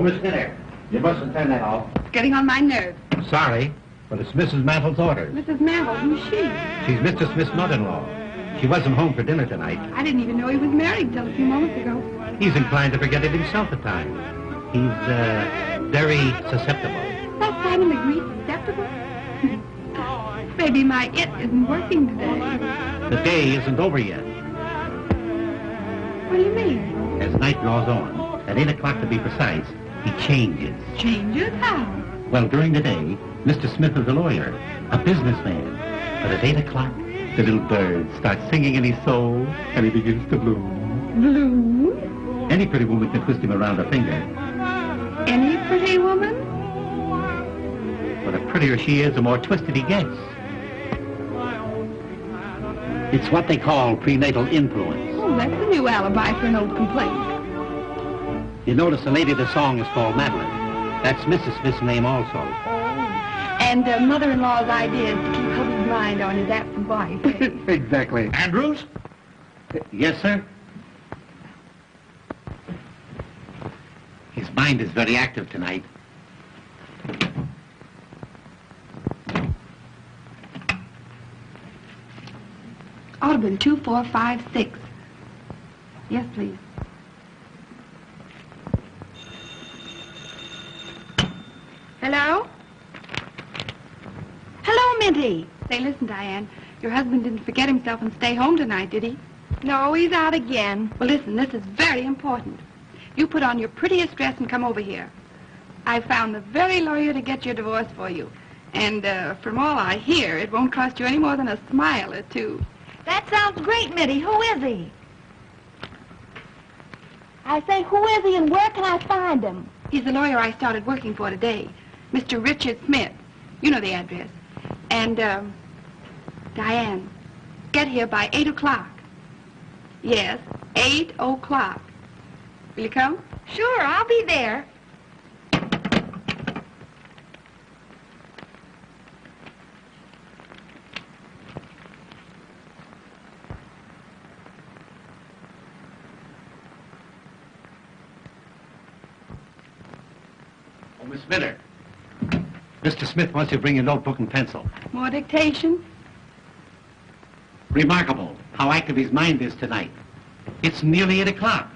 Miss Minner, you mustn't turn that off. It's getting on my nerves. Sorry, but it's Mrs. Mantle's orders. Mrs. Mantle, who's she? She's Mr. Smith's mother-in-law. She wasn't home for dinner tonight. I didn't even know he was married till a few moments ago. He's inclined to forget it himself at times. He's, very susceptible. That final degree susceptible? Maybe my it isn't working today. The day isn't over yet. What do you mean? As night draws on, at 8 o'clock to be precise, he changes. Changes? How? Well, during the day, Mr. Smith is a lawyer, a businessman. But at 8 o'clock, the little bird starts singing in his soul, and he begins to bloom. Bloom? Any pretty woman can twist him around her finger. Any pretty woman? But the prettier she is, the more twisted he gets. It's what they call prenatal influence. Oh, that's a new alibi for an old complaint. You notice the lady of the song is called Madeline. That's Mrs. Smith's name also. And mother-in-law's idea is to keep hubby's mind on his absent wife. Exactly. Andrews? Yes, sir? His mind is very active tonight. Ought to have been 2, 4, 5, 6. Yes, please. Hello? Hello, Minty. Say, listen, Diane. Your husband didn't forget himself and stay home tonight, did he? No, he's out again. Well, listen, this is very important. You put on your prettiest dress and come over here. I found the very lawyer to get your divorce for you. And from all I hear, it won't cost you any more than a smile or two. That sounds great, Mitty. Who is he? I say, who is he and where can I find him? He's the lawyer I started working for today, Mr. Richard Smith. You know the address. And, Diane, get here by 8 o'clock. Yes, 8 o'clock. Will you come? Sure, I'll be there. Oh, Miss Minner. Mr. Smith wants you to bring your notebook and pencil. More dictation? Remarkable how active his mind is tonight. It's nearly 8 o'clock.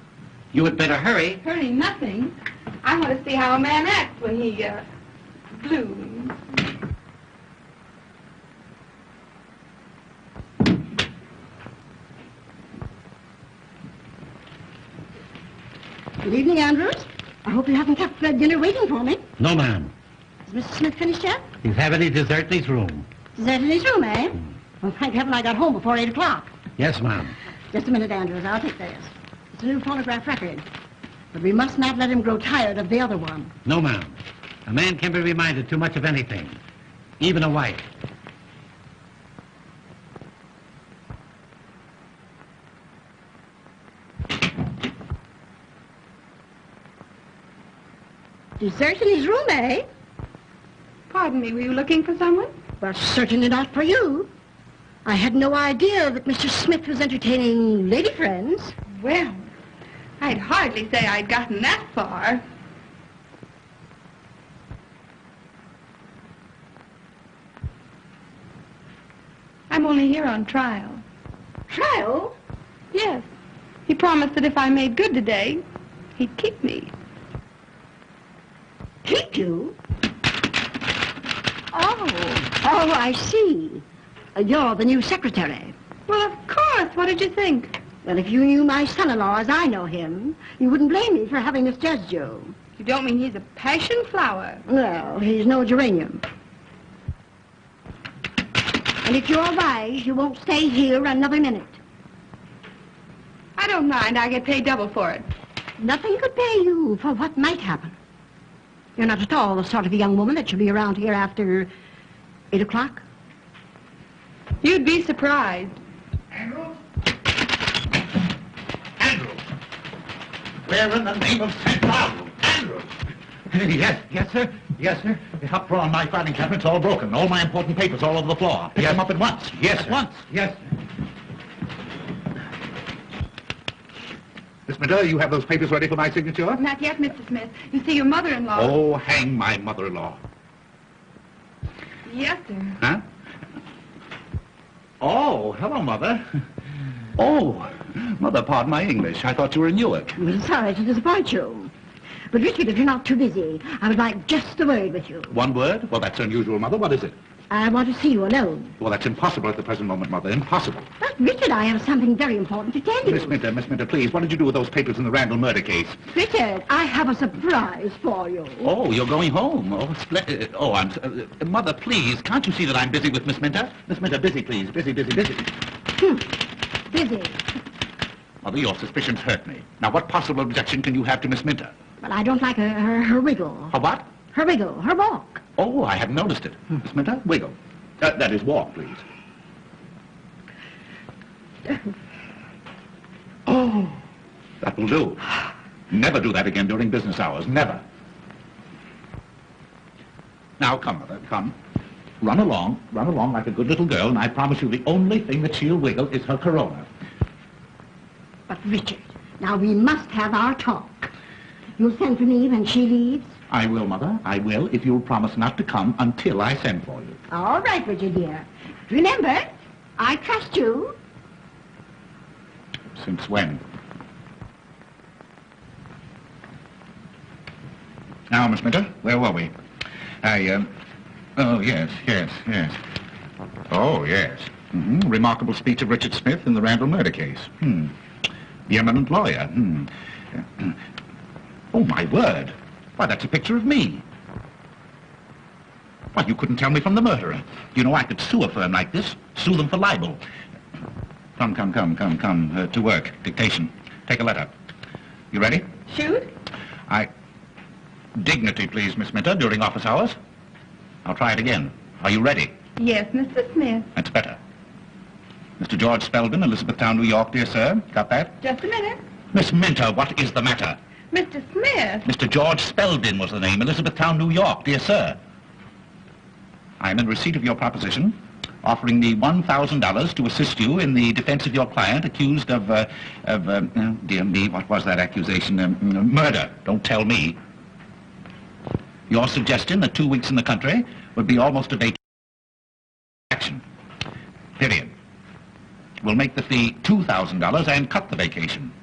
You had better hurry. Hurry, nothing. I want to see how a man acts when he, blooms. Good evening, Andrews. I hope you haven't kept dinner waiting for me. No, ma'am. Is Mr. Smith finished yet? He's having his dessert in his room. Dessert in his room, eh? Well, thank heaven I got home before 8 o'clock. Yes, ma'am. Just a minute, Andrews. I'll take this. It's a new phonograph record. But we must not let him grow tired of the other one. No, ma'am. A man can be reminded too much of anything, even a wife. Dessert in his room, eh? Pardon me, were you looking for someone? Well, certainly not for you. I had no idea that Mr. Smith was entertaining lady friends. Well, I'd hardly say I'd gotten that far. I'm only here on trial. Trial? Yes. He promised that if I made good today, he'd keep me. Keep you? Oh, I see. You're the new secretary. Well, of course. What did you think? Well, if you knew my son-in-law as I know him, you wouldn't blame me for having misjudged you. You don't mean he's a passion flower? No, he's no geranium. And if you're wise, you won't stay here another minute. I don't mind. I get paid double for it. Nothing could pay you for what might happen. You're not at all the sort of a young woman that should be around here after 8 o'clock. You'd be surprised. Andrews? Andrews! Where in the name of St. Paul? Andrews! Yes, sir. Yes, sir. The top drawer on my filing cabinet's all broken. All my important papers all over the floor. Pick them up at once. Yes, sir. At once. Yes, sir. Miss Minter, you have those papers ready for my signature? Not yet, Mr. Smith. You see, your mother-in-law... Oh, hang my mother-in-law. Yes, sir. Huh? Oh, hello, Mother. Oh, Mother, pardon my English. I thought you were in Newark. I'm sorry to disappoint you. But, Richard, if you're not too busy, I would like just a word with you. One word? Well, that's unusual, Mother. What is it? I want to see you alone. Well, that's impossible at the present moment, Mother. Impossible. But, Richard, I have something very important to tell you. Miss Minter, please, what did you do with those papers in the Randall murder case? Richard, I have a surprise for you. Oh, you're going home. Oh, splendid. Oh, Mother, please, can't you see that I'm busy with Miss Minter? Miss Minter, busy, please. Busy. Busy. Mother, your suspicions hurt me. Now, what possible objection can you have to Miss Minter? Well, I don't like her wiggle. Her what? Her wiggle, her walk. Oh, I hadn't noticed it. Miss Minter, wiggle. That is, walk, please. Oh, that will do. Never do that again during business hours. Never. Now, come, Mother, come. Run along like a good little girl, and I promise you the only thing that she'll wiggle is her corona. But, Richard, now we must have our talk. You'll send for me when she leaves? I will, Mother. I will, if you'll promise not to come until I send for you. All right, Richard, dear. Remember, I trust you. Since when? Now, Miss Minter, where were we? Oh, yes. Oh, yes. Remarkable speech of Richard Smith in the Randall murder case. The eminent lawyer. Oh, my word. Why, that's a picture of me. Why, you couldn't tell me from the murderer. You know, I could sue a firm like this, sue them for libel. Come, to work. Dictation. Take a letter. You ready? Shoot? Dignity, please, Miss Minter, during office hours. I'll try it again. Are you ready? Yes, Mr. Smith. That's better. Mr. George Spelden, Elizabethtown, New York, dear sir. Got that? Just a minute. Miss Minter, what is the matter? Mr. Smith. Mr. George Spelden was the name, Elizabethtown, New York, dear sir. I am in receipt of your proposition, offering me $1,000 to assist you in the defense of your client accused of dear me, what was that accusation? Murder. Don't tell me. Your suggestion that 2 weeks in the country would be almost a vacation. Period. We'll make the fee $2,000 and cut the vacation.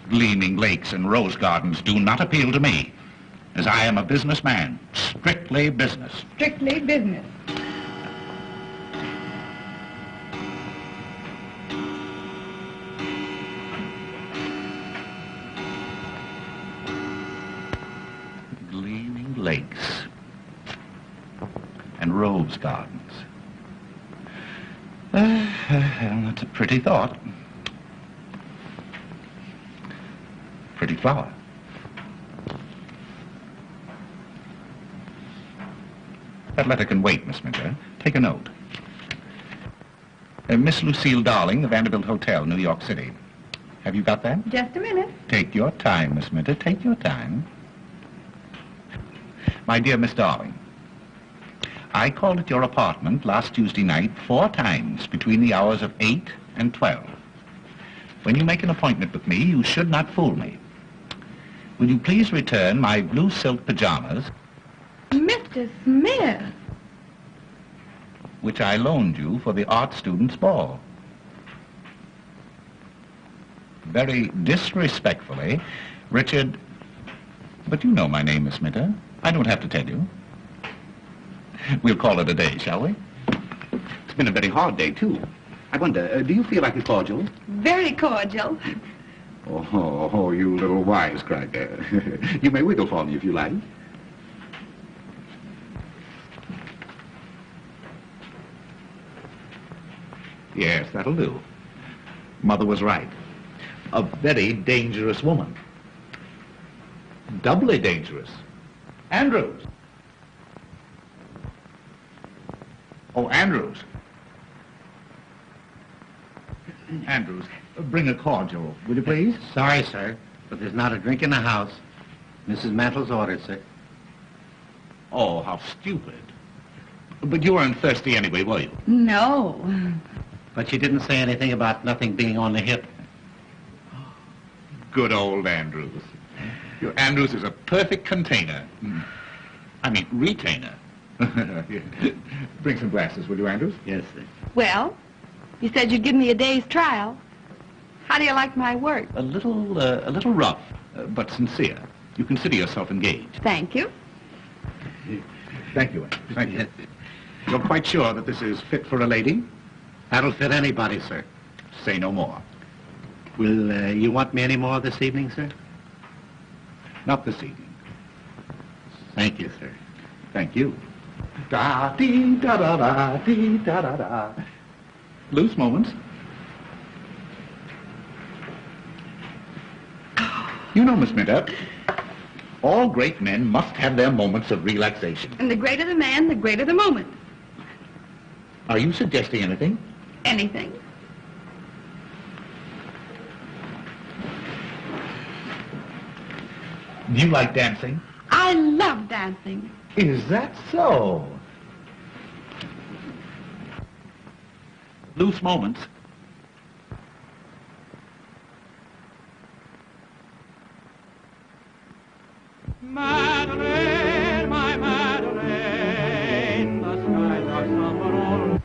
Gleaming lakes and rose gardens do not appeal to me, as I am a businessman. Strictly business. Strictly business. Gleaming lakes and rose gardens. That's a pretty thought. Pretty flower. That letter can wait, Miss Minter. Take a note. Miss Lucille Darling, the Vanderbilt Hotel, New York City. Have you got that? Just a minute. Take your time, Miss Minter. Take your time. My dear Miss Darling, I called at your apartment last Tuesday night 4 times between the hours of 8 and 12. When you make an appointment with me, you should not fool me. Will you please return my blue silk pajamas, Mr. Smith. which I loaned you for the art students' ball? Very disrespectfully, Richard... But you know my name, Miss Minter. I don't have to tell you. We'll call it a day, shall we? It's been a very hard day, too. I wonder, do you feel like a cordial? Very cordial. Oh, you little wisecracker. You may wiggle for me if you like. Yes, that'll do. Mother was right. A very dangerous woman. Doubly dangerous. Andrews. Oh, Andrews. Andrews, bring a cordial, will you please? Sorry, sir, but there's not a drink in the house. Mrs. Mantle's ordered, sir. Oh, how stupid. But you weren't thirsty anyway, were you? No. But she didn't say anything about nothing being on the hip. Good old Andrews. Your Andrews is a perfect container. I mean, retainer. Bring some glasses, will you, Andrews? Yes, sir. Well, you said you'd give me a day's trial. How do you like my work? A little rough, but sincere. You consider yourself engaged. Thank you. Thank you, Andrews. Thank you. You're quite sure that this is fit for a lady? That'll fit anybody, sir. Say no more. Will you want me any more this evening, sir? Not this evening. Thank you, sir. Thank you. Da-dee-da-da-da-dee-da-da-da. Loose moments. You know, Miss Minter, all great men must have their moments of relaxation. And the greater the man, the greater the moment. Are you suggesting anything? Anything. Do you like dancing? I love dancing. Is that so? Loose moments. Madeline, my Madeline, the skies are somber all.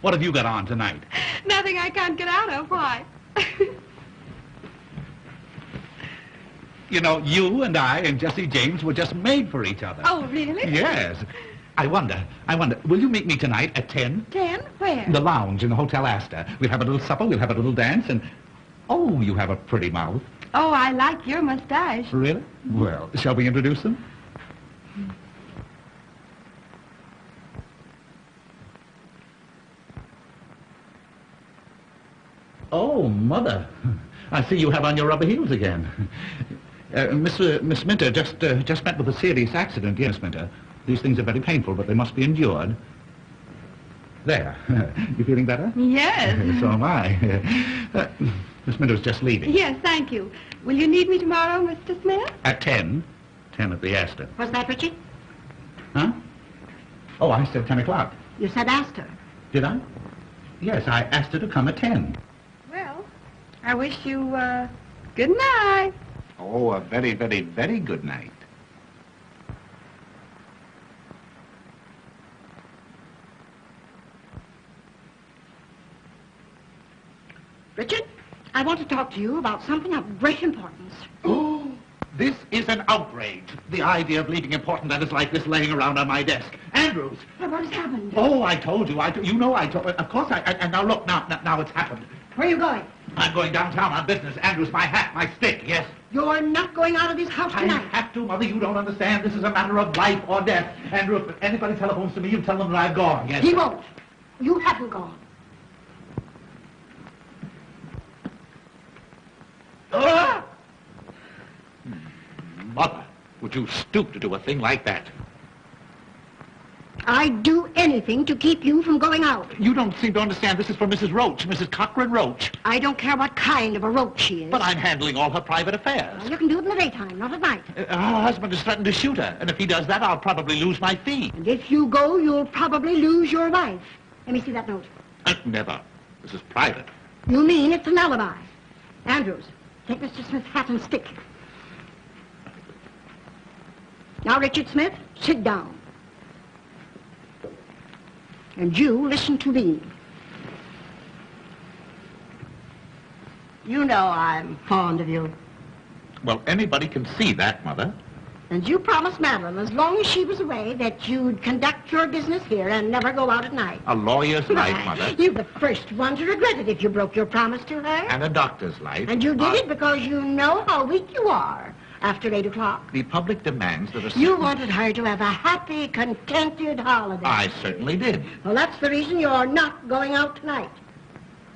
What have you got on tonight? Nothing I can't get out of. Why? You know, you and I and Jesse James were just made for each other. Oh, really? Yes. I wonder, will you meet me tonight at 10? 10? Where? The lounge in the Hotel Astor. We'll have a little supper, we'll have a little dance, and... Oh, you have a pretty mouth. Oh, I like your mustache. Really? Well, shall we introduce them? Oh, Mother. I see you have on your rubber heels again. Miss Minter just met with a serious accident. Yes, Minter. These things are very painful, but they must be endured. There. You feeling better? Yes. So am I. Miss Minter's just leaving. Yes, thank you. Will you need me tomorrow, Mr. Smith? At 10. 10 at the Astor. What's that, Richard? Huh? Oh, I said 10 o'clock. You said Esther. Did I? Yes, I asked her to come at 10. Well, I wish you, good night. Oh, a very, very, very good night. Richard, I want to talk to you about something of great importance. Oh, this is an outrage. The idea of leaving important letters like this laying around on my desk. Andrews! What has happened? Oh, I told you. You know I told... Of course and now look, now it's happened. Where are you going? I'm going downtown on business. Andrews, my hat, my stick, yes. You're not going out of this house I tonight. have to, Mother. You don't understand. This is a matter of life or death. Andrew, if anybody telephones to me, you tell them that I've gone, yes? He won't. You haven't gone. Ah! Mother, would you stoop to do a thing like that? I'd do anything to keep you from going out. You don't seem to understand. This is for Mrs. Roach, Mrs. Cochran Roach. I don't care what kind of a roach she is. But I'm handling all her private affairs. Well, you can do it in the daytime, not at night. Her husband has threatened to shoot her, and if he does that, I'll probably lose my fee. And if you go, you'll probably lose your life. Let me see that note. Never. This is private. You mean it's an alibi? Andrews, take Mr. Smith's hat and stick. Now, Richard Smith, sit down. And you listen to me. You know I'm fond of you. Well, anybody can see that, Mother. And you promised Madeline, as long as she was away, that you'd conduct your business here and never go out at night. A lawyer's life, Mother. You're the first one to regret it if you broke your promise to her. And a doctor's life. And you did it because you know how weak you are. after 8 o'clock. The public demands that a... You wanted her to have a happy, contented holiday. I certainly did. Well, that's the reason you're not going out tonight.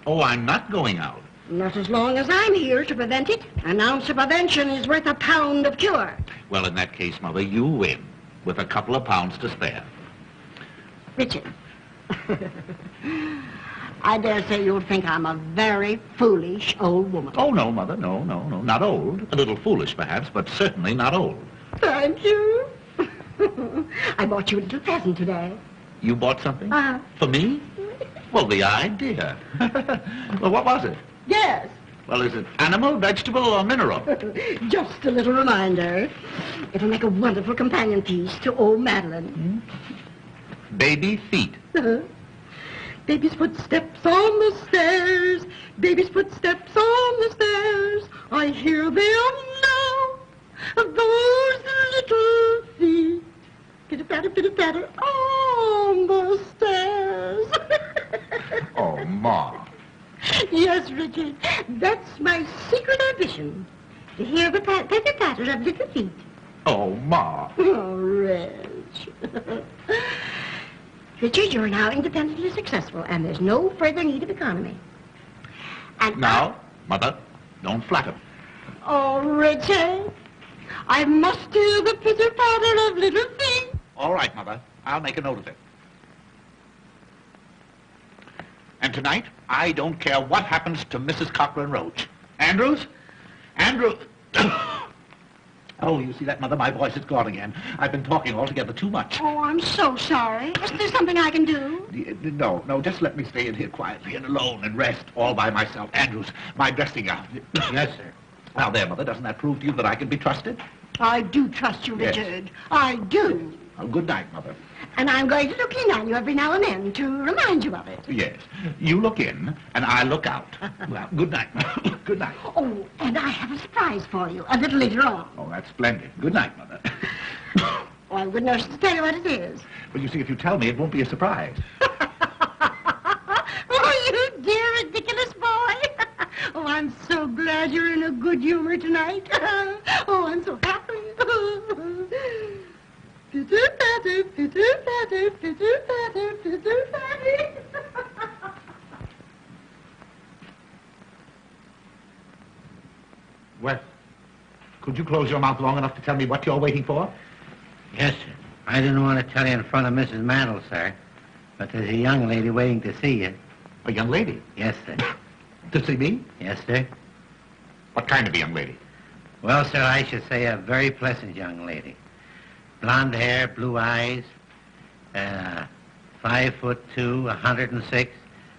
Oh, I'm not going out. Not as long as I'm here to prevent it. An ounce of prevention is worth a pound of cure. Well, in that case, Mother, you win, with a couple of pounds to spare. Richard, I dare say you'll think I'm a very foolish old woman. Oh, no, Mother, no, not old. A little foolish, perhaps, but certainly not old. Thank you. I bought you a little present today. You bought something? Uh-huh. For me? Well, the idea. Well, what was it? Yes. Well, is it animal, vegetable, or mineral? Just a little reminder. It'll make a wonderful companion piece to old Madeline. Baby feet. Baby's footsteps on the stairs. Baby's footsteps on the stairs. I hear them now. Those little feet. Pitter-patter, pitter-patter on the stairs. Oh, Ma. Yes, Richard. That's my secret ambition. To hear the patter-patter of little feet. Oh, Ma. Oh, Reg. Richard, you're now independently successful, and there's no further need of economy. And Now, Mother, don't flatter. Oh, Richard, I must hear the pitter-patter of little feet. All right, Mother. I'll make a note of it. And tonight, I don't care what happens to Mrs. Cochran Roach. Andrews? Andrew... Oh, you see that, Mother? My voice is gone again. I've been talking altogether too much. Oh, I'm so sorry. Is there something I can do? No, just let me stay in here quietly and alone and rest all by myself. Andrews, my dressing gown. Yes, sir. Now there, Mother, doesn't that prove to you that I can be trusted? I do trust you, Yes. Richard. I do. Oh, good night, Mother. And I'm going to look in on you every now and then to remind you of it. Yes. You look in, and I look out. Well, good night. Good night. Oh, and I have a surprise for you a little later on. Oh, that's splendid. Good night, Mother. Oh, I'm good nurse to tell you what it is. Well, you see, if you tell me, it won't be a surprise. Oh, you dear, ridiculous boy. Oh, I'm so glad you're in a good humor tonight. Oh, I'm so happy. Pitter-patter, pitter-patter, pitter-patter, pitter-patter. Well, could you close your mouth long enough to tell me what you're waiting for? Yes, sir. I didn't want to tell you in front of Mrs. Mandel, sir, but there's a young lady waiting to see you. A young lady? Yes, sir. To see me? Yes, sir. What kind of a young lady? Well, sir, I should say a very pleasant young lady. Blonde hair, blue eyes, 5'2", 106,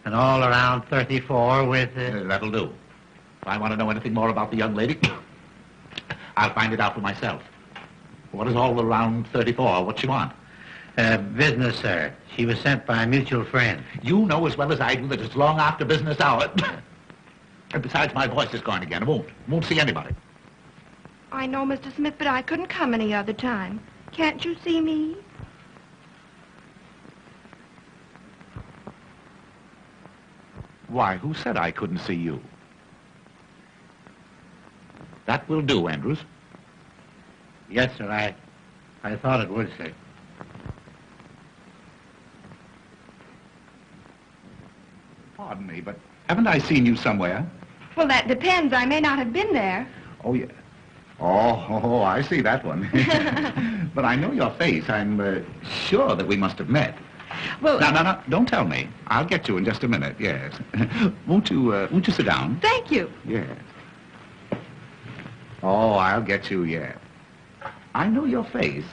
and all around 34 with... That'll do. If I want to know anything more about the young lady, I'll find it out for myself. What is all around 34? What's she want? Business, sir. She was sent by a mutual friend. You know as well as I do that it's long after business hour. And besides, my voice is gone again. I won't see anybody. I know, Mr. Smith, but I couldn't come any other time. Can't you see me? Why, who said I couldn't see you? That will do, Andrews. Yes, sir, I thought it would, sir. Pardon me, but haven't I seen you somewhere? Well, that depends. I may not have been there. Oh, yeah. Oh, I see that one. But I know your face. I'm sure that we must have met. Well... No, don't tell me. I'll get you in just a minute, yes. Won't you sit down? Thank you. Yes. Oh, I'll get you, yes. I know your face.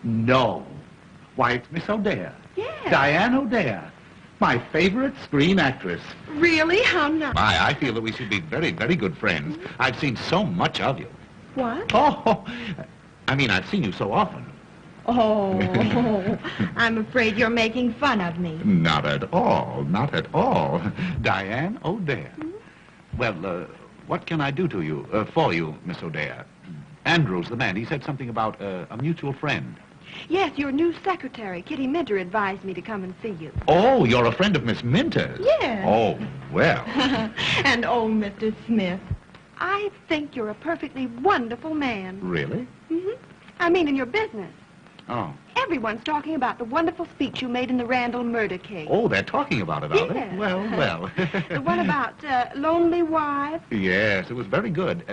No. Why, it's Miss O'Dare. Yes. Diane O'Dare. My favorite screen actress. Really? How nice. I feel that we should be very, very good friends. I've seen so much of you. What? Oh, I mean, I've seen you so often. Oh, I'm afraid you're making fun of me. Not at all, not at all. Diane O'Dare. Well, what can I do to you, for you, Miss O'Dare? Andrews, the man, he said something about a mutual friend. Yes, your new secretary, Kitty Minter, advised me to come and see you. Oh, you're a friend of Miss Minter's? Yes. Oh, well. And old Mr. Smith. I think you're a perfectly wonderful man. Really? Mm-hmm. I mean, in your business. Oh. Everyone's talking about the wonderful speech you made in the Randall murder case. Oh, they're talking about it, are they? Yes. Well, well. The one about lonely wives. Yes, it was very good.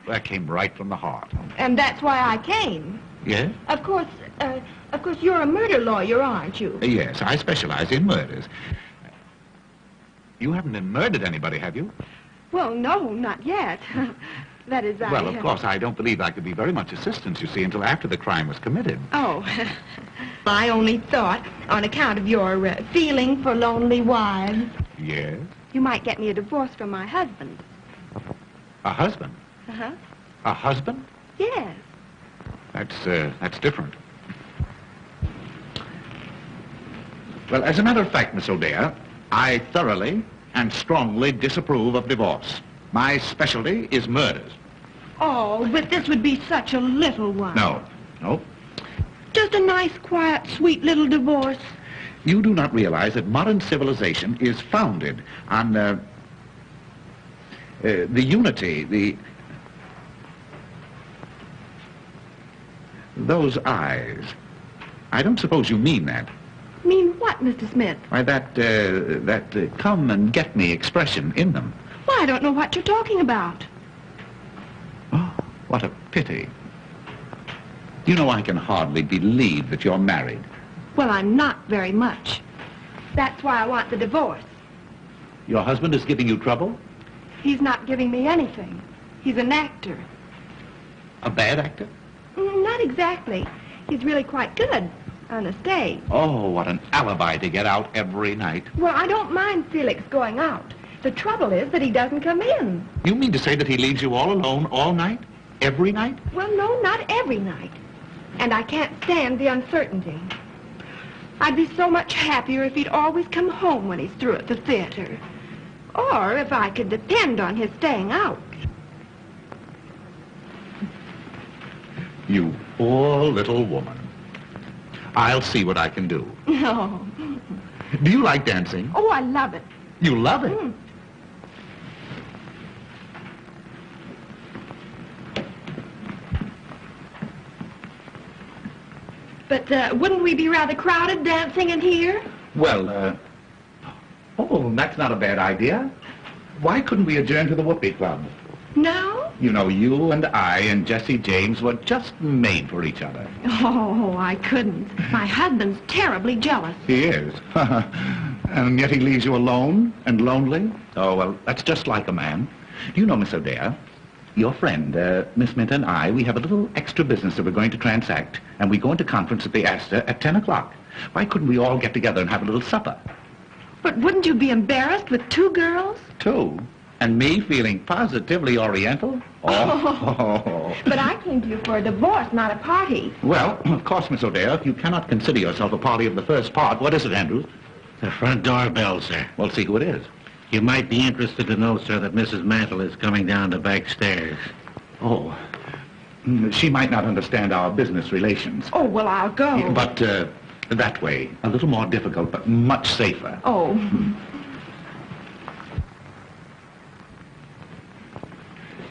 That came right from the heart. And that's why I came. Yes? Of course, you're a murder lawyer, aren't you? Yes, I specialize in murders. You haven't murdered anybody, have you? Well, no, not yet. That is, Well, of course, I don't believe I could be very much assistance, you see, until after the crime was committed. Oh. I only thought, on account of your feeling for lonely wives. Yes? You might get me a divorce from my husband. A husband? Uh-huh. A husband? Yes. That's different. Well, as a matter of fact, Miss O'Dea, I thoroughly and strongly disapprove of divorce. My specialty is murders. Oh, but this would be such a little one. No. Just a nice, quiet, sweet little divorce. You do not realize that modern civilization is founded on the unity, those eyes. I don't suppose you mean that. Mean what, Mr. Smith? Why, that come and get me expression in them. Well, I don't know what you're talking about. Oh, what a pity. You know, I can hardly believe that you're married. Well, I'm not very much. That's why I want the divorce. Your husband is giving you trouble? He's not giving me anything. He's an actor. A bad actor? Not exactly. He's really quite good on the stage. Oh, what an alibi to get out every night. Well, I don't mind Felix going out. The trouble is that he doesn't come in. You mean to say that he leaves you all alone all night? Every night? Well, no, not every night. And I can't stand the uncertainty. I'd be so much happier if he'd always come home when he's through at the theater. Or if I could depend on his staying out. You poor little woman. I'll see what I can do. No. Do you like dancing? Oh, I love it. You love it? But wouldn't we be rather crowded dancing in here? Well, oh, that's not a bad idea. Why couldn't we adjourn to the Whoopee Club? No? You know, you and I and Jesse James were just made for each other. Oh, I couldn't. My husband's terribly jealous. He is. And yet he leaves you alone and lonely? Oh, well, that's just like a man. Do you know, Miss O'Dea, your friend, Miss Minta and I, we have a little extra business that we're going to transact, and we go into conference at the Esther at 10 o'clock. Why couldn't we all get together and have a little supper? But wouldn't you be embarrassed with two girls? Two? And me feeling positively oriental? Oh. But I came to you for a divorce, not a party. Well, of course, Miss O'Dea, if you cannot consider yourself a party of the first part, what is it, Andrews? The front door bell, sir. Well, see who it is. You might be interested to know, sir, that Mrs. Mantle is coming down the back stairs. Oh. She might not understand our business relations. Oh, well, I'll go. But that way, a little more difficult, but much safer. Oh.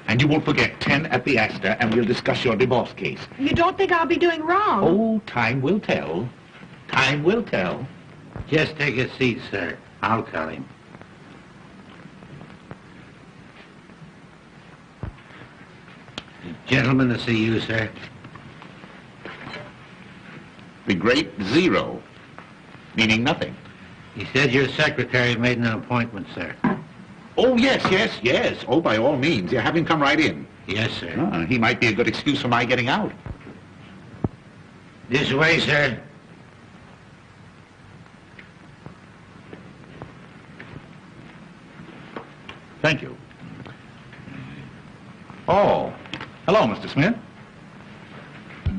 And you won't forget 10 at the Esther, and we'll discuss your divorce case. You don't think I'll be doing wrong? Oh, time will tell. Time will tell. Just take a seat, sir. I'll call him. Gentleman to see you, sir. The great zero, meaning nothing. He said your secretary made an appointment, sir. Oh, yes. Oh, by all means. Yeah, have him come right in. Yes, sir. He might be a good excuse for my getting out. This way, sir. Thank you. Oh, hello, Mr. Smith.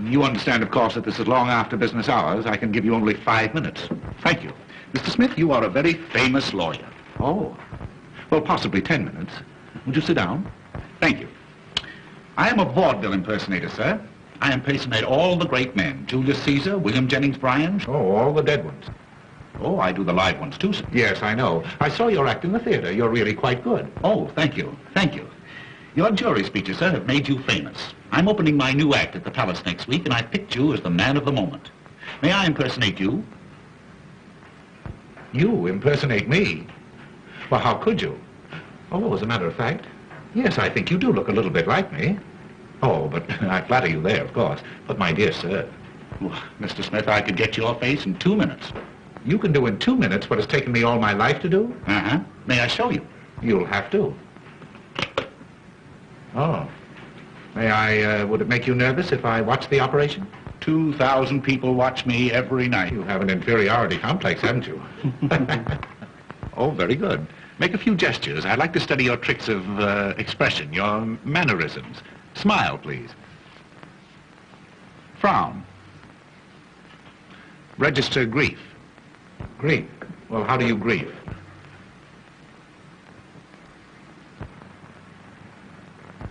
You understand, of course, that this is long after business hours. I can give you only 5 minutes. Thank you. Mr. Smith, you are a very famous lawyer. Oh. Well, possibly 10 minutes. Would you sit down? Thank you. I am a vaudeville impersonator, sir. I impersonate all the great men. Julius Caesar, William Jennings Bryan. Oh, all the dead ones. Oh, I do the live ones, too, sir. Yes, I know. I saw your act in the theater. You're really quite good. Oh, thank you. Thank you. Your jury speeches, sir, have made you famous. I'm opening my new act at the Palace next week, and I picked you as the man of the moment. May I impersonate you? You impersonate me? Well, how could you? Oh, as a matter of fact, yes, I think you do look a little bit like me. Oh, but I flatter you there, of course. But my dear sir... Well, Mr. Smith, I could get your face in 2 minutes. You can do in 2 minutes what has taken me all my life to do? Uh-huh. May I show you? You'll have to. Oh. May I, would it make you nervous if I watched the operation? 2,000 people watch me every night. You have an inferiority complex, haven't you? Oh, very good. Make a few gestures. I'd like to study your tricks of expression, your mannerisms. Smile, please. Frown. Register grief. Grief? Well, how do you grieve?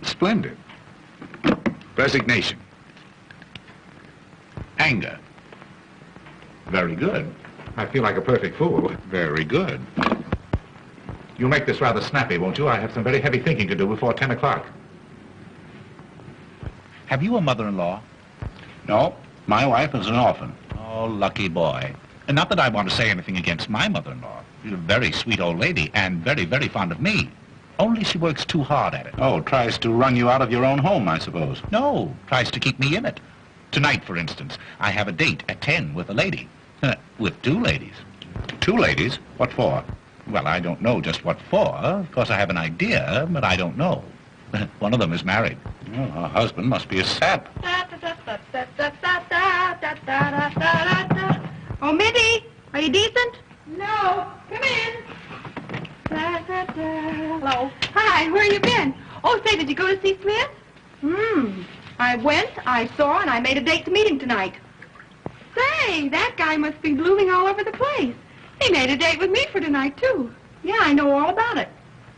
Splendid. Resignation. Anger. Very good. I feel like a perfect fool. Very good. You'll make this rather snappy, won't you? I have some very heavy thinking to do before 10 o'clock. Have you a mother-in-law? No, my wife is an orphan. Oh, lucky boy. And not that I want to say anything against my mother-in-law. She's a very sweet old lady and very, very fond of me. Only she works too hard at it. Oh, tries to run you out of your own home, I suppose. No, tries to keep me in it. Tonight, for instance, I have a date at 10 with a lady. With 2 ladies. 2 ladies? What for? Well, I don't know just what for. Of course, I have an idea, but I don't know. One of them is married. Oh, her husband must be a sap. Oh, Mitty, are you decent? No, come in. Hello. Hi, where you been? Oh, say, did you go to see Smith? I went, I saw, and I made a date to meet him tonight. Say, that guy must be blooming all over the place. He made a date with me for tonight, too. Yeah, I know all about it.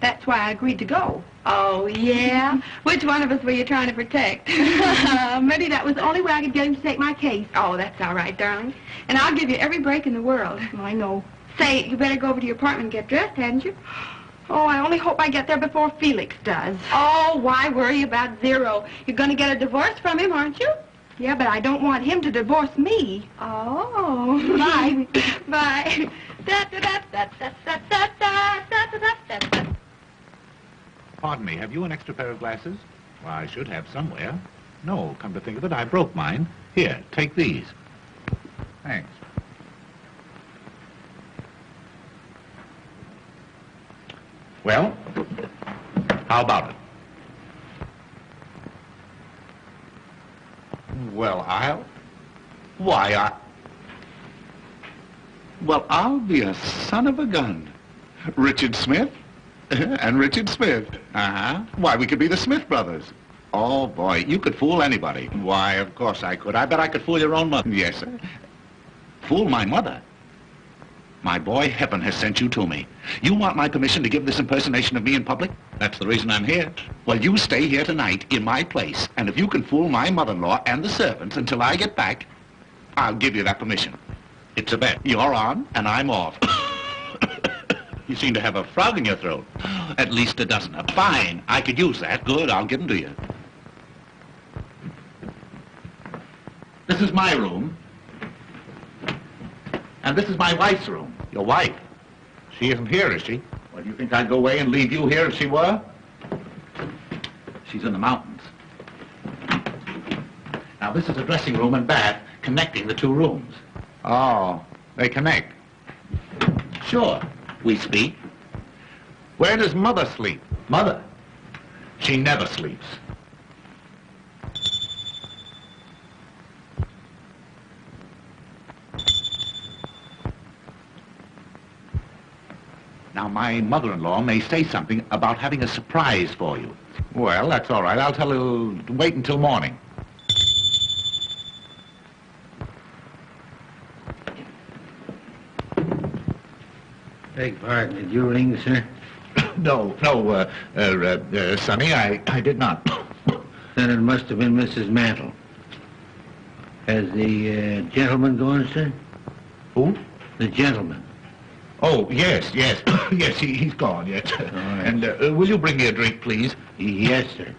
That's why I agreed to go. Oh, yeah? Which one of us were you trying to protect? Maybe that was the only way I could get him to take my case. Oh, that's all right, darling. And I'll give you every break in the world. I know. Say, you better go over to your apartment and get dressed, hadn't you? Oh, I only hope I get there before Felix does. Oh, why worry about Zero? You're going to get a divorce from him, aren't you? Yeah, but I don't want him to divorce me. Oh. Bye. Bye. Pardon me, have you an extra pair of glasses? Well, I should have somewhere. No, come to think of it, I broke mine. Here, take these. Thanks. Well, how about it? Well, I'll be a son of a gun. Richard Smith and Richard Smith. Uh-huh. Why, we could be the Smith brothers. Oh, boy, you could fool anybody. Why, of course I could. I bet I could fool your own mother. Yes, sir. Fool my mother? My boy, heaven has sent you to me. You want my permission to give this impersonation of me in public? That's the reason I'm here. Well, you stay here tonight in my place, and if you can fool my mother-in-law and the servants until I get back, I'll give you that permission. It's a bet. You're on, and I'm off. You seem to have a frog in your throat. At least a dozen. Fine. I could use that. Good. I'll give them to you. This is my room. And this is my wife's room. Your wife? She isn't here, is she? Well, do you think I'd go away and leave you here if she were? She's in the mountains. Now, this is a dressing room and bath connecting the 2 rooms. Oh, they connect? Sure. We speak. Where does Mother sleep? Mother? She never sleeps. Now, my mother-in-law may say something about having a surprise for you. Well, that's all right. I'll tell her to wait until morning. Beg pardon, did you ring, sir? No, Sonny, I did not. Then it must have been Mrs. Mantle. Has the gentleman gone, sir? Who? The gentleman. Oh, yes. Yes, he's gone, yes. right. And will you bring me a drink, please? Yes, sir.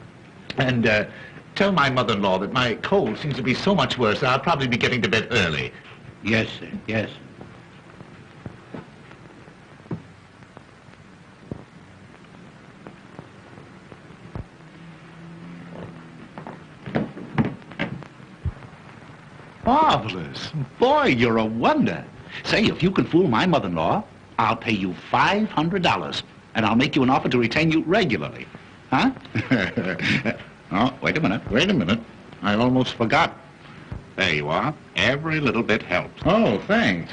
And tell my mother-in-law that my cold seems to be so much worse that I'll probably be getting to bed early. Yes, sir. Yes. Marvelous. Boy, you're a wonder. Say, if you can fool my mother-in-law, I'll pay you $500, and I'll make you an offer to retain you regularly. Huh? Oh, wait a minute. I almost forgot. There you are. Every little bit helps. Oh, thanks.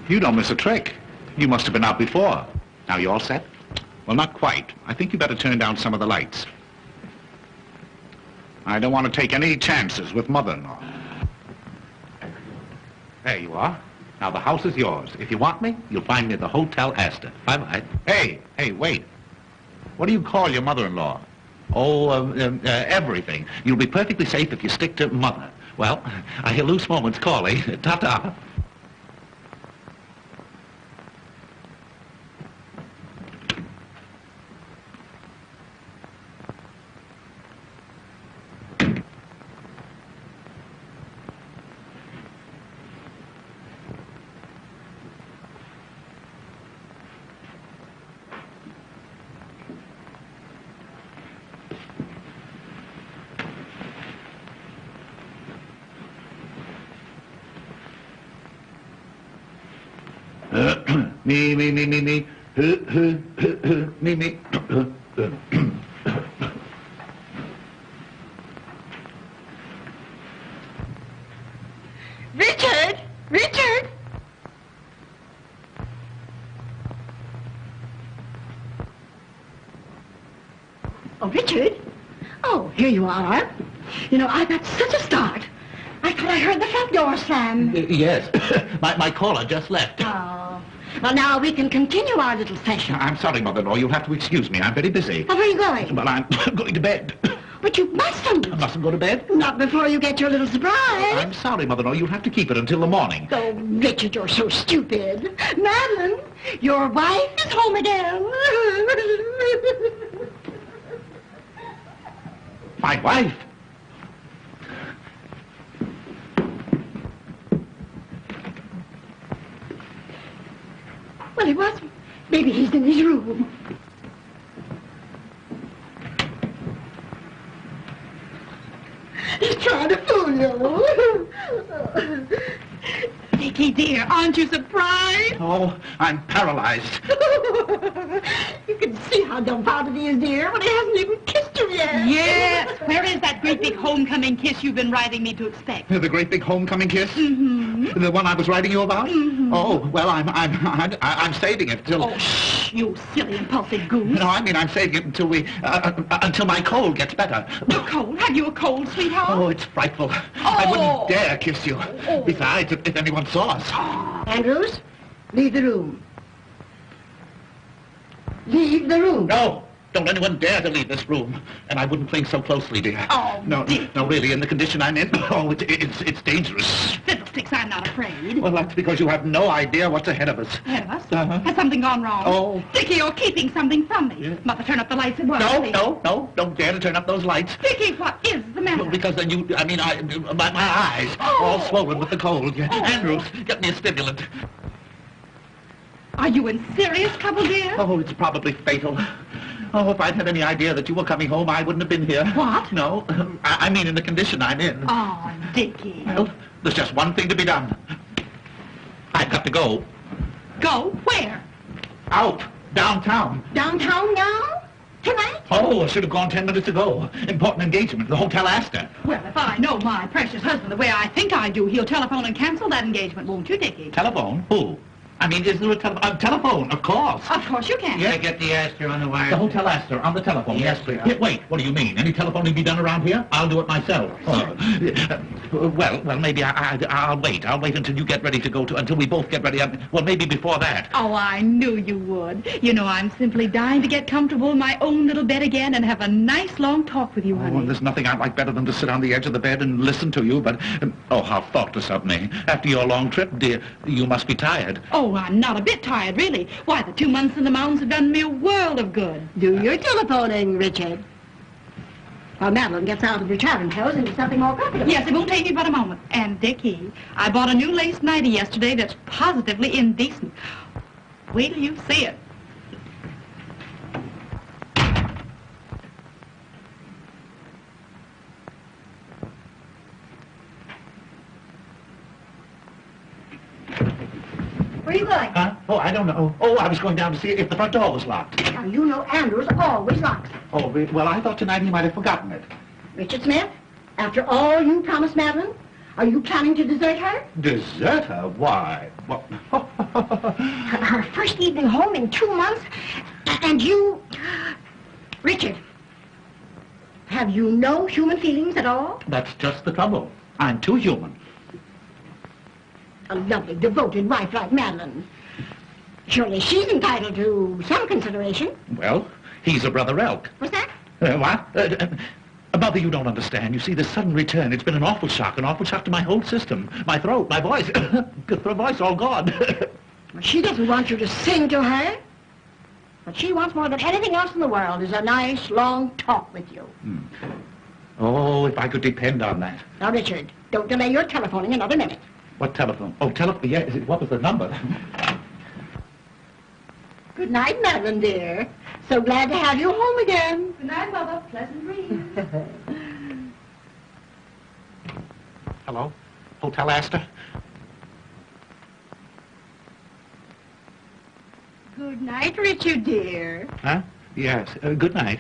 You don't miss a trick. You must have been out before. Now, you all set? Well, not quite. I think you better turn down some of the lights. I don't want to take any chances with mother-in-law. There you are. Now, the house is yours. If you want me, you'll find me at the Hotel Esther. Bye-bye. Hey, wait. What do you call your mother-in-law? Oh, everything. You'll be perfectly safe if you stick to mother. Well, I hear loose moments calling. Ta-ta. Me. Me. Richard! Richard! Oh, Richard? Oh, here you are. You know, I got such a start. I thought I heard the front door slam. Yes. my caller just left. Oh. Well, now we can continue our little session. I'm sorry, mother-in-law. You'll have to excuse me. I'm very busy. Well, where are you going? Well, I'm going to bed. But you mustn't. I mustn't go to bed? Not before you get your little surprise. I'm sorry, mother-in-law. You'll have to keep it until the morning. Oh, Richard, you're so stupid. Madeline, your wife is home again. My wife? Well, he wasn't. Maybe he's in his room. He's trying to fool you. Dickie, dear, aren't you surprised? Oh, I'm paralyzed. You can see how dumbfounded he is, dear, when he hasn't even kissed you yet. Yes. Where is that great big homecoming kiss you've been writing me to expect? The great big homecoming kiss? Mm-hmm. The one I was writing you about? Mm-hmm. Oh, well, I'm saving it till... Oh, shh, you silly, impulsive goose. No, I mean, I'm saving it until until my cold gets better. Your cold? Have you a cold, sweetheart? Oh, it's frightful. I wouldn't dare kiss you. Oh. Besides, if anyone saw us. Andrews, leave the room. Leave the room. No, don't anyone dare to leave this room. And I wouldn't cling so closely, dear. Oh, no, dear. no, really, in the condition I'm in, oh, it's dangerous. Fiddlesticks, I'm not afraid. Well, that's because you have no idea what's ahead of us. Ahead of us? Uh-huh. Has something gone wrong? Oh. Dickie, you're keeping something from me. Yeah. Mother, turn up the lights at once. please. No, don't dare to turn up those lights. Dickie, what is the matter? Well, because then my eyes, all swollen with the cold. Oh. Andrews, get me a stimulant. Are you in serious trouble, dear? Oh, it's probably fatal. Oh, if I'd had any idea that you were coming home, I wouldn't have been here. What? No, I mean in the condition I'm in. Oh, Dickie. Well, there's just one thing to be done. I've got to go. Go? Where? Out. Downtown. Downtown now? Tonight? Oh, I should have gone 10 minutes ago. Important engagement, the Hotel Esther. Well, if I know my precious husband the way I think I do, he'll telephone and cancel that engagement, won't you, Dickie? Telephone? Who? I mean, is there a telephone? Of course. Of course you can. Yeah, get the Esther on the wire. The Hotel Esther, on the telephone. Yes, please. sir. Wait, what do you mean? Any telephoning be done around here? I'll do it myself. Well, maybe I'll wait. I'll wait until you get ready to go to, until we both get ready. Well, maybe before that. Oh, I knew you would. You know, I'm simply dying to get comfortable in my own little bed again and have a nice long talk with you, Oh, honey. and there's nothing I'd like better than to sit on the edge of the bed and listen to you, but, oh, how thoughtless of me. After your long trip, dear, you must be tired. Oh, Oh, I'm not a bit tired, really. Why, the 2 months in the mountains have done me a world of good. Do your telephoning, Richard. While Madeline gets out of her traveling clothes into something more comfortable. Yes, it won't take me but a moment. And, Dickie, I bought a new lace nightie yesterday that's positively indecent. Wait till you see it. Where are you going? Huh? Oh, I don't know. Oh, I was going down to see if the front door was locked. Now, you know Andrews always locks it. Oh, well, I thought tonight he might have forgotten it. Richard Smith, after all you promised Madeline, are you planning to desert her? Desert her? Why? Well, Her first evening home in 2 months, and you... Richard, have you no human feelings at all? that's just the trouble. I'm too human. A lovely, devoted wife like Madeline. Surely she's entitled to some consideration. Well, he's a brother elk. What's that? What? Mother, you don't understand. You see, this sudden return, it's been an awful shock to my whole system. My throat, my voice. The voice all gone. Well, she doesn't want you to sing to her. What she wants more than anything else in the world is a nice, long talk with you. Oh, if I could depend on that. Now, Richard, don't delay your telephoning another minute. What telephone? Oh, telephone. Yeah, what was the number? Good night, Madeline, dear. So glad to have you home again. Good night, Mother. Pleasant dreams. Hello? Hotel Esther? Good night, Richard, dear. Huh? Yes. Good night.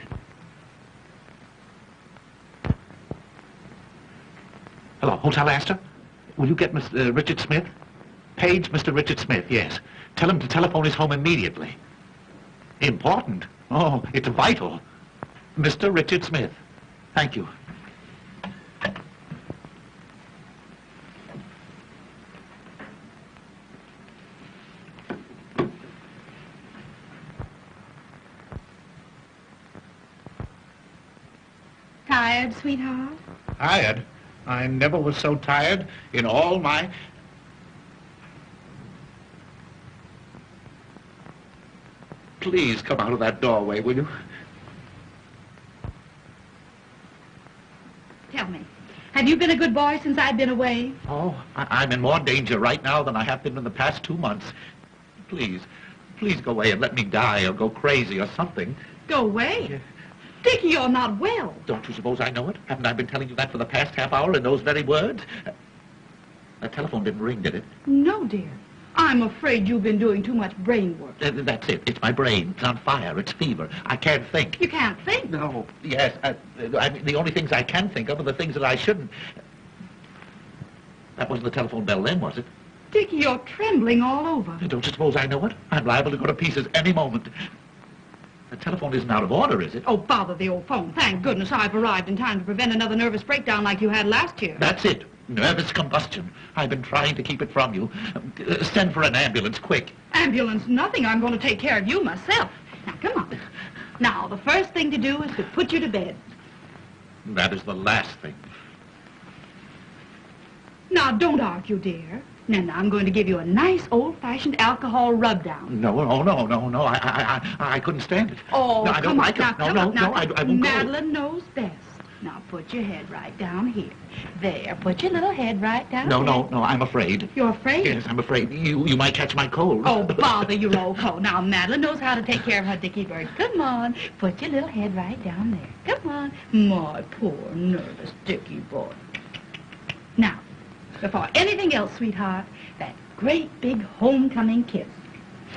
Hello, Hotel Esther? Will you get Mr. Richard Smith? Page Mr. Richard Smith, yes. Tell him to telephone his home immediately. Important? Oh, it's vital. Mr. Richard Smith. Thank you. Tired, sweetheart? Tired? I never was so tired in all my... Please come out of that doorway, will you? Tell me, have you been a good boy since I've been away? Oh, I'm in more danger right now than I have been in the past 2 months. Please go away and let me die or go crazy or something. Go away? Yeah. Dickie, you're not well. Don't you suppose I know it? Haven't I been telling you that for the past half hour in those very words? That telephone didn't ring, did it? No, dear. I'm afraid you've been doing too much brain work. That's it. It's my brain. It's on fire. It's fever. I can't think. You can't think. No. Yes. I mean, the only things I can think of are the things that I shouldn't. That wasn't the telephone bell then, was it? Dickie, you're trembling all over. Don't you suppose I know it? I'm liable to go to pieces any moment. The telephone isn't out of order, is it? Oh, bother the old phone. Thank goodness I've arrived in time to prevent another nervous breakdown like you had last year. That's it. Nervous combustion. I've been trying to keep it from you. Send for an ambulance, quick. Ambulance, nothing. I'm going to take care of you myself. Now, come on. Now, the first thing to do is to put you to bed. That is the last thing. Now, don't argue, dear. Now, I'm going to give you a nice old-fashioned alcohol rub-down. No. I couldn't stand it. Oh, no, I don't come on. like Now, it. come No, on. Now, I won't go. Madeline knows best. Now, put your head right down here. There, put your little head right down No, there. I'm afraid. You're afraid? Yes, I'm afraid. You might catch my cold. Oh, bother your old coat. Now, Madeline knows how to take care of her Dickie bird. Come on, put your little head right down there. Come on. My poor, nervous Dickie boy. Now, before anything else, sweetheart, that great big homecoming kiss.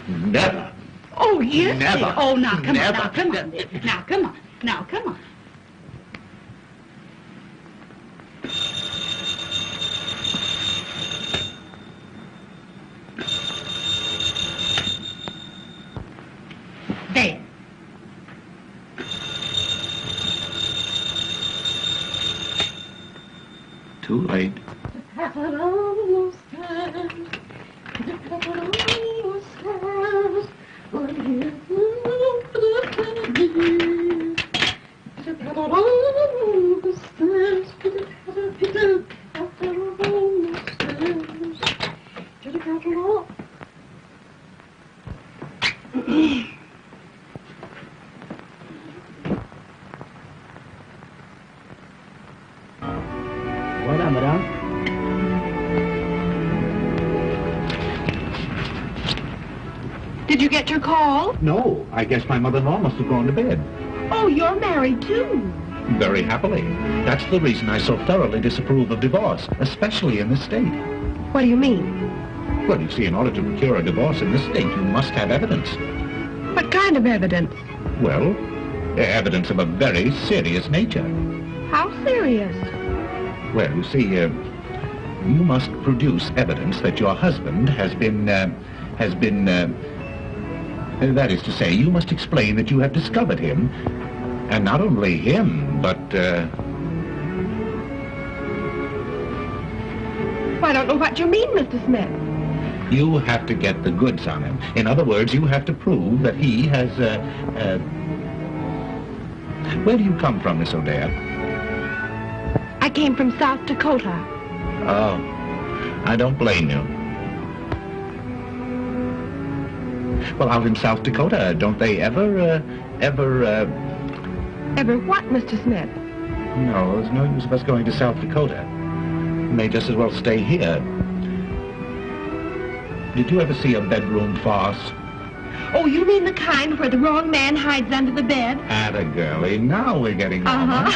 Never. Oh, yes, Never. dear. Oh, now, come Never. on. Now, come on, dear. Now, come on. Now, come on. There. Too late. get your call? No, I guess my mother-in-law must have gone to bed. Oh, you're married, too. Very happily. That's the reason I so thoroughly disapprove of divorce, especially in this state. What do you mean? Well, you see, in order to procure a divorce in this state, you must have evidence. What kind of evidence? Well, evidence of a very serious nature. How serious? Well, you see, you must produce evidence that your husband has been, that is to say, you must explain that you have discovered him, and not only him, but, I don't know what you mean, Mr. Smith. you have to get the goods on him. In other words, you have to prove that he has, Where do you come from, Miss O'Dare? I came from South Dakota. Oh, I don't blame you. Well, out in South Dakota, don't they ever... Ever what, Mr. Smith? No, there's no use of us going to South Dakota. We may just as well stay here. Did you ever see a bedroom farce? Oh, you mean the kind where the wrong man hides under the bed? Atta girlie, now we're getting on.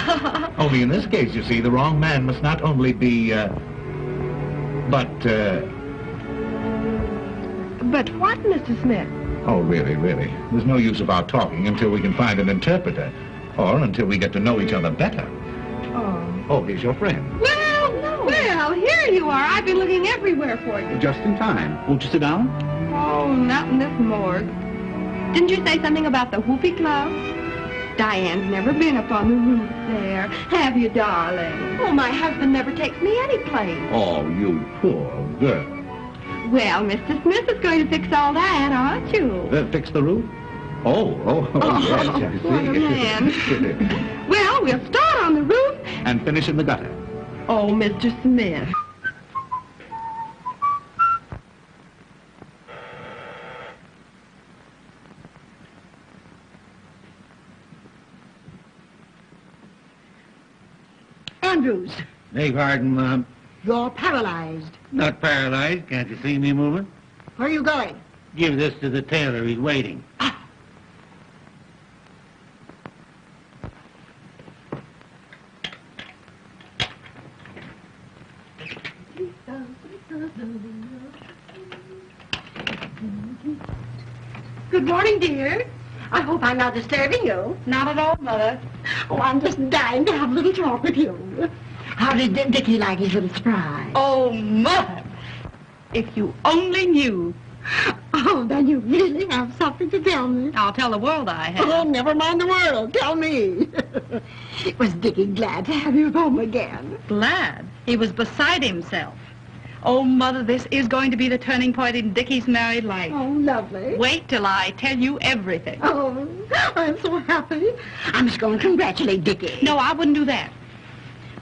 Only in this case, you see, the wrong man must not only be, But what, Mr. Smith? Oh, really, really. There's no use of our talking until we can find an interpreter, or until we get to know each other better. Oh. Oh, here's your friend. Well, here you are. I've been looking everywhere for you. Just in time. Won't you sit down? Oh, not in this morgue. Didn't you say something about the Whoopee Club? Diane's never been up on the roof there. Have you, darling? Oh, my husband never takes me any place. Oh, you poor girl. Well, Mr. Smith is going to fix all that, aren't you? Fix the roof? Oh, yes, I see. What a man. Well, we'll start on the roof. And finish in the gutter. Oh, Mr. Smith. Andrews, Beg pardon, Mom. you're paralyzed. Not paralyzed. Can't you see me moving? Where are you going? Give this to the tailor. He's waiting. Good morning, dear. I hope I'm not disturbing you. Not at all, Mother. Oh, I'm just dying to have a little talk with you. How did Dickie like his little surprise? Oh, Mother. If you only knew. Oh, then you really have something to tell me. I'll tell the world I have. Oh, never mind the world. Tell me. Was Dickie glad to have you home again? Glad. He was beside himself. Oh, Mother, this is going to be the turning point in Dickie's married life. Oh, lovely. Wait till I tell you everything. Oh, I'm so happy. I must go and congratulate Dickie. No, I wouldn't do that.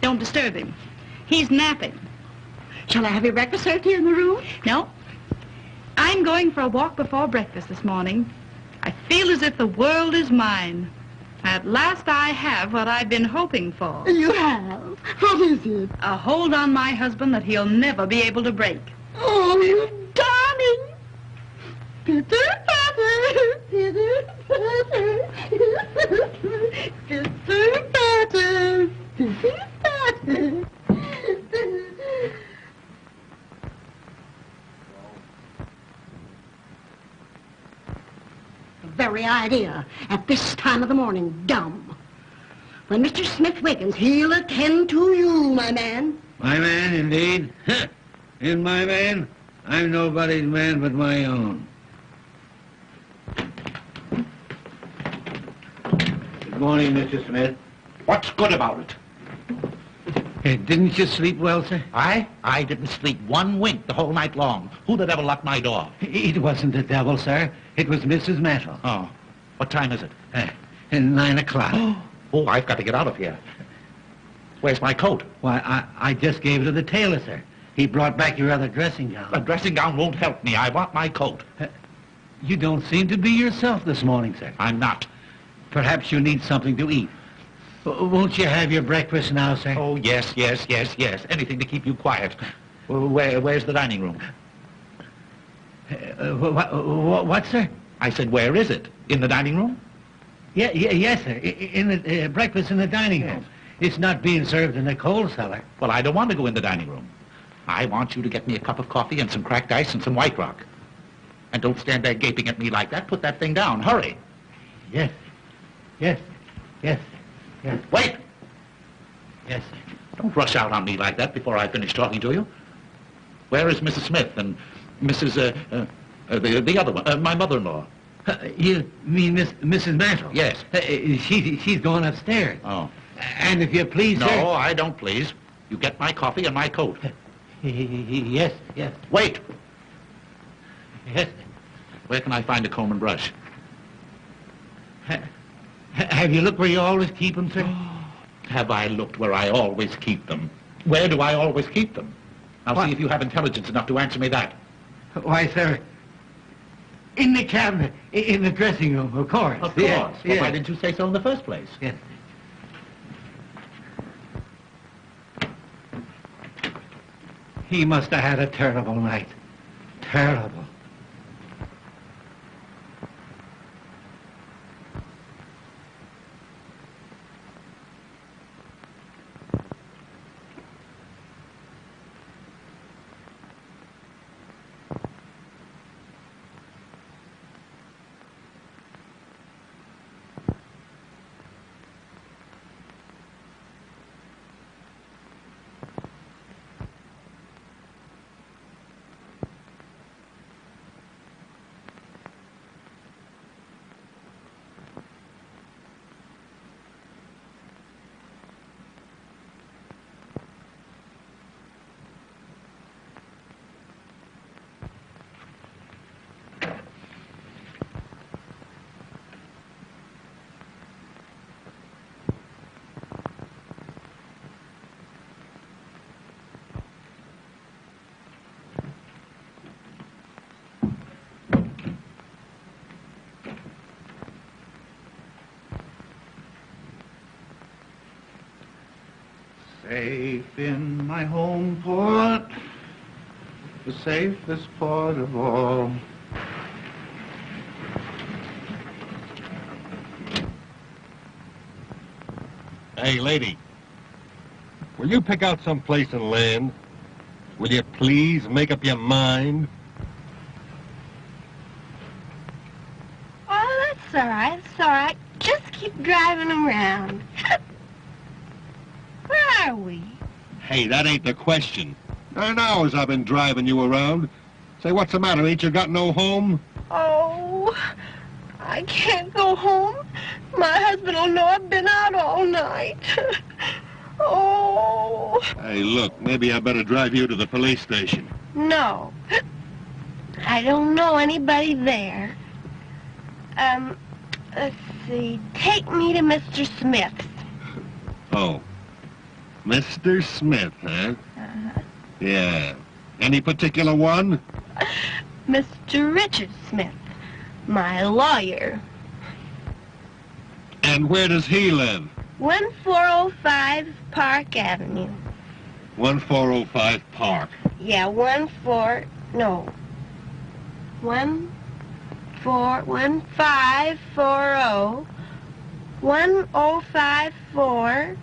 Don't disturb him. He's napping. Shall I have your breakfast served here in the room? No. I'm going for a walk before breakfast this morning. I feel as if the world is mine. At last I have what I've been hoping for. You have? What is it? A hold on my husband that he'll never be able to break. Oh, you darling. Pitter-patter, pitter-patter, pitter-patter, pitter-patter. The very idea at this time of the morning, dumb. When Mr. Smith wakens, he'll attend to you, my man. My man, indeed. And my man? I'm nobody's man but my own. Good morning, Mr. Smith. What's good about it? Hey, didn't you sleep well, sir? I didn't sleep one wink the whole night long. Who the devil locked my door? It wasn't the devil, sir. It was Mrs. Mantle. Oh, what time is it? 9 o'clock. Oh, I've got to get out of here. Where's my coat? Why, I just gave it to the tailor, sir. He brought back your other dressing gown. A dressing gown won't help me. I want my coat. You don't seem to be yourself this morning, sir. I'm not. Perhaps you need something to eat. Won't you have your breakfast now, sir? Oh, yes. Anything to keep you quiet. Where's the dining room? What, sir? I said, where is it? In the dining room? Yes, sir. In the breakfast in the dining room. It's not being served in the coal cellar. Well, I don't want to go in the dining room. I want you to get me a cup of coffee and some cracked ice and some White Rock. And don't stand there gaping at me like that. Put that thing down. Hurry. Yes. Yes. Yes. Yes. Wait! Yes, sir. Don't rush out on me like that before I finish talking to you. Where is Mrs. Smith and Mrs. The other one, my mother-in-law? You mean Mrs. Mantle? Yes. She's going upstairs. Oh. And if you please, No, sir... I don't please. You get my coffee and my coat. Yes. Wait! Yes. Where can I find a comb and brush? Have you looked where you always keep them, sir? Have I looked where I always keep them? Where do I always keep them? Now What? see if you have intelligence enough to answer me that. Why, sir, in the cabinet, in the dressing room, of course. Of course. Yes, Well, yes. why didn't you say so in the first place? Yes. He must have had a terrible night. Terrible. Safe in my home port, the safest port of all. Hey, lady, will you pick out some place and land? Will you please make up your mind? Oh, that's all right. It's all right. Just keep driving around. Where are we? Hey, that ain't the question. 9 hours I've been driving you around. Say, what's the matter? Ain't you got no home? Oh, I can't go home. My husband will know I've been out all night. Oh. Hey, look, maybe I better drive you to the police station. No. I don't know anybody there. Let's see. Take me to Mr. Smith's. Oh. Mr. Smith, huh? Uh-huh. Yeah. Any particular one? Mr. Richard Smith, my lawyer. And where does he live? 1405 Park Avenue. 1405 Park. Yeah, 1540. 1054.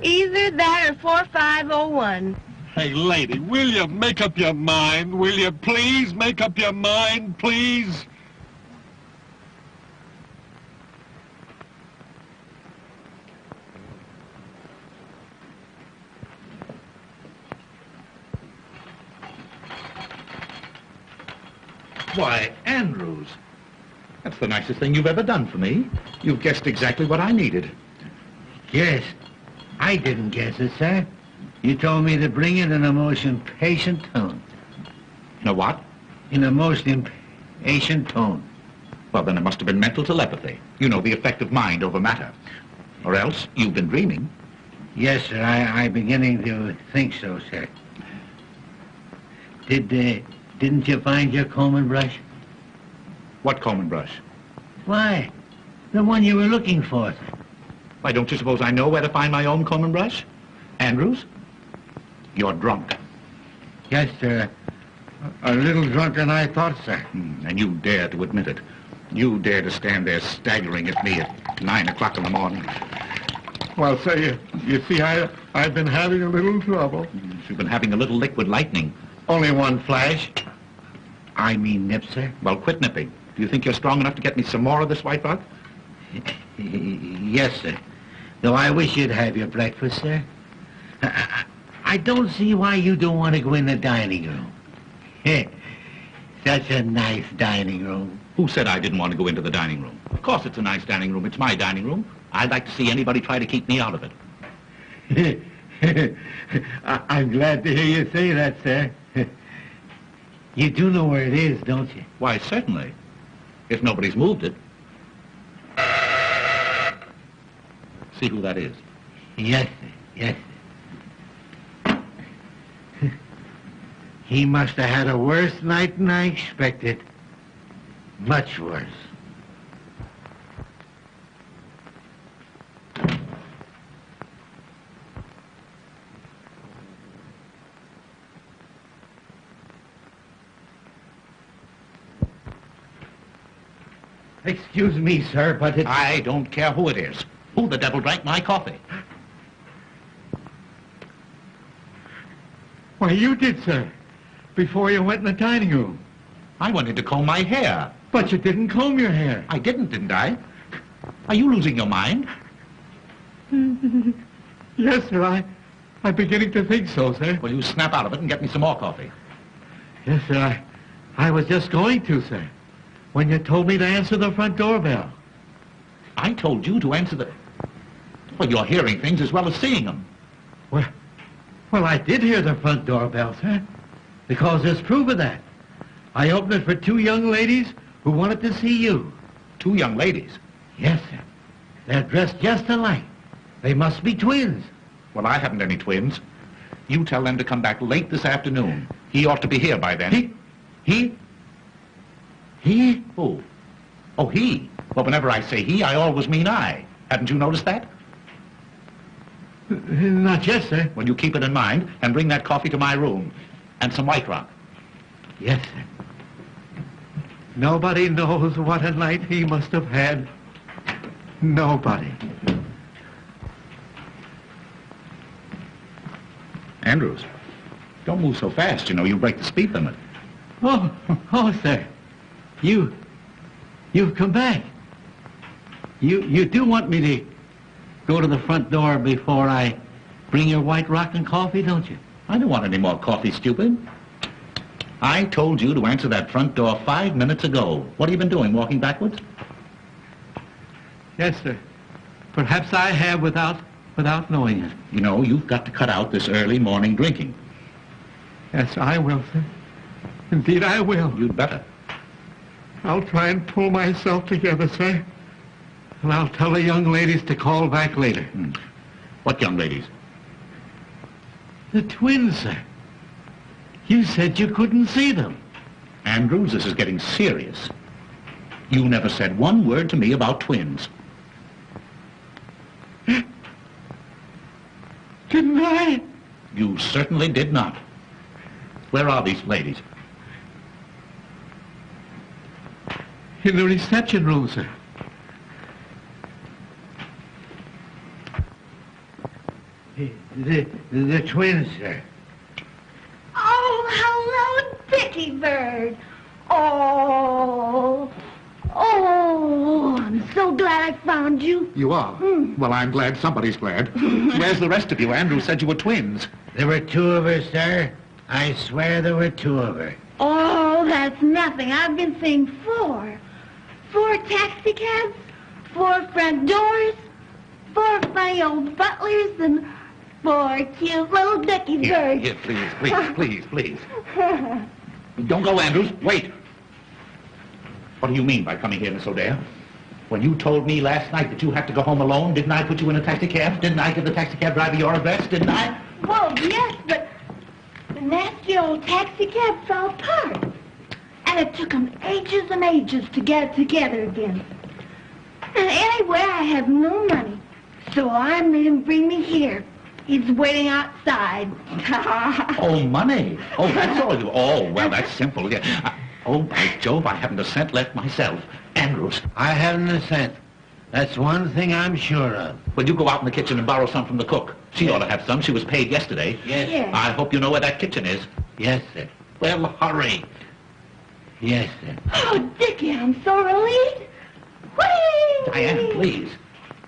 Either that or 4501. Hey, lady, will you make up your mind? Will you please make up your mind, please? Why, Andrews, that's the nicest thing you've ever done for me. You've guessed exactly what I needed. Yes. I didn't guess it, sir. You told me to bring it in a most impatient tone. You know what? In a most impatient tone. Well, then it must have been mental telepathy. You know, the effect of mind over matter. Or else you've been dreaming. Yes, sir. I'm beginning to think so, sir. Didn't you find your comb and brush? What comb and brush? Why? The one you were looking for, sir. Why, don't you suppose I know where to find my own comb and brush? Andrews, you're drunk. Yes, sir. A little drunker than I thought, sir. And you dare to admit it. You dare to stand there staggering at me at 9 o'clock in the morning. Well, sir, you see, I've been having a little trouble. You've been having a little liquid lightning. Only one flash. I mean nip, sir. Well, quit nipping. Do you think you're strong enough to get me some more of this white rock? Yes, sir. Though I wish you'd have your breakfast, sir. I don't see why you don't want to go in the dining room. Such a nice dining room. Who said I didn't want to go into the dining room? Of course it's a nice dining room. It's my dining room. I'd like to see anybody try to keep me out of it. I'm glad to hear you say that, sir. You do know where it is, don't you? Why, certainly. If nobody's moved it. See who that is. Yes, sir. Yes, sir. He must have had a worse night than I expected. Much worse. Excuse me, sir, but it's... I don't care who it is. Who the devil drank my coffee? Why, you did, sir, before you went in the dining room. I went in to comb my hair. But you didn't comb your hair. I didn't I? Are you losing your mind? Yes, sir, I'm beginning to think so, sir. Well, you snap out of it and get me some more coffee. Yes, sir, I was just going to, sir, when you told me to answer the front doorbell. I told you to answer the... Well, you're hearing things as well as seeing them. Well, I did hear the front doorbell, sir, because there's proof of that. I opened it for two young ladies who wanted to see you. Two young ladies? Yes, sir. They're dressed just alike. They must be twins. Well, I haven't any twins. You tell them to come back late this afternoon. He ought to be here by then. He? Who? Oh, he. Well, whenever I say he, I always mean I. Hadn't you noticed that? Not yet, sir. Well, you keep it in mind and bring that coffee to my room. And some White Rock. Yes, sir. Nobody knows what a night he must have had. Nobody. Andrews, don't move so fast. You know, you'll break the speed limit. Oh, sir. You've come back. You do want me to go to the front door before I bring your White Rock and coffee, don't you? I don't want any more coffee, stupid. I told you to answer that front door 5 minutes ago. What have you been doing, walking backwards? Yes, sir. Perhaps I have without knowing it. You know, you've got to cut out this early morning drinking. Yes, I will, sir. Indeed, I will. You'd better. I'll try and pull myself together, sir. And I'll tell the young ladies to call back later. What young ladies? The twins, sir. You said you couldn't see them. Andrews, this is getting serious. You never said one word to me about twins. Didn't I? You certainly did not. Where are these ladies? In the reception room, sir. The twins, sir. Oh, hello, Dickie Bird. Oh, I'm so glad I found you. You are? Well, I'm glad somebody's glad. Where's the rest of you? Andrew said you were twins. There were two of her, sir. I swear there were two of her. Oh, that's nothing. I've been seeing four. 4 taxi cabs, 4 front doors, 4 funny old butlers, and 4 cute little Dickie Birds. Here, please. Don't go, Andrews. Wait. What do you mean by coming here, Miss O'Dare? When you told me last night that you had to go home alone, didn't I put you in a taxi cab? Didn't I give the taxi cab driver your address? Didn't I? Well, yes, but the nasty old taxi cab fell apart. And it took them ages and ages to get it together again. And anyway, I have no money. So I made him bring me here. He's waiting outside. Oh, money. Oh, that's all you... Oh, well, that's simple. Yeah. Oh, by Jove, I haven't a cent left myself. Andrews, I haven't a cent. That's one thing I'm sure of. will you go out in the kitchen and borrow some from the cook? She ought to have some. She was paid yesterday. Yes. Yes. I hope you know where that kitchen is. Yes, sir. Well, hurry. Yes, sir. Oh, Dickie, I'm so relieved. Whee! Diane, please.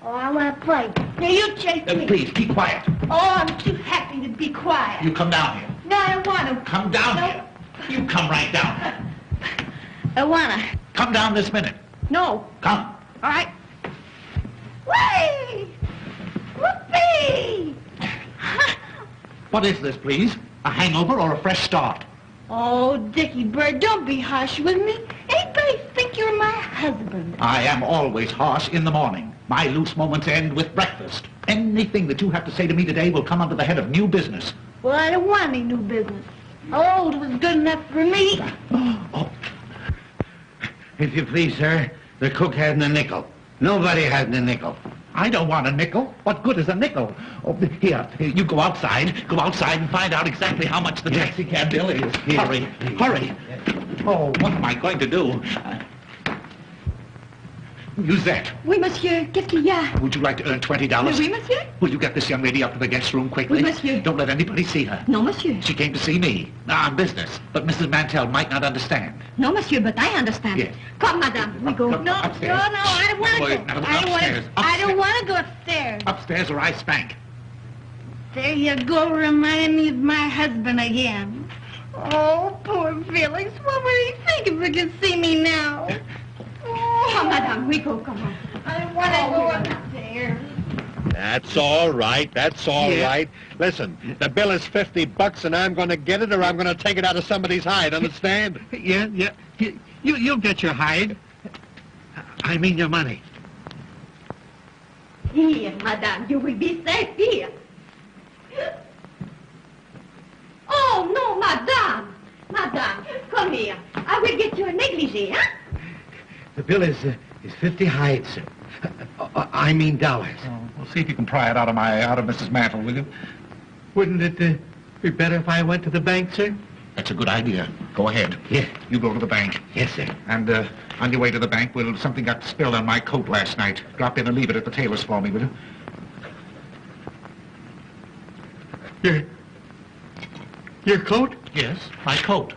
Oh, I want to play. Now, you chase me. Please, keep quiet. Oh, I'm too happy to be quiet. You come down here. No, I don't want to. Come down No. here. You come right down. I want to. Come down this minute. No. Come. All right. Whee! Whoopee! What is this, please? A hangover or a fresh start? Oh, Dickie Bird, don't be harsh with me. Anybody think you're my husband? I am always harsh in the morning. My loose moments end with breakfast. Anything that you have to say to me today will come under the head of new business. Well, I don't want any new business. Old was good enough for me. Oh, If you please, sir, the cook hadn't a nickel. Nobody hadn't a nickel. I don't want a nickel. What good is a nickel? Oh, here, you go outside. Go outside and find out exactly how much the taxi cab bill is. Hurry, hurry. Oh, what am I going to do? Musette, Oui, monsieur. Qu'est-ce qu'il y a? would you like to earn $20? Oui, monsieur. Will you get this young lady up to the guest room quickly? Oui, monsieur. Don't let anybody see her. Non, monsieur. She came to see me. On business. But Mrs. Mantell might not understand. No, monsieur, but I understand. Yes. Come, madame. We go. Come No, upstairs. no, I don't want to Boy, go. now, I don't want upstairs, to. I don't want to go upstairs. Upstairs or I spank. There you go, reminding me of my husband again. Oh, poor Felix. What would he think if he could see me now? Oh, Come, madame. We go. Come on. I don't want to go upstairs. That's all right. That's all right. Listen, the bill is $50 and I'm going to get it or I'm going to take it out of somebody's hide, understand? Yeah. You'll get your hide. I mean your money. Here, madame, you will be safe here. Oh, no, madame. Madame, come here. I will get you a negligee, huh? The bill is 50 hides, sir. I mean dollars. Well, see if you can pry it out of Mrs. Mantle, will you? Wouldn't it be better if I went to the bank, sir? That's a good idea. Go ahead. Yeah. You go to the bank. Yes, sir. And on your way to the bank, something got spilled on my coat last night. Drop in and leave it at the tailor's for me, will you? Your coat? Yes, my coat.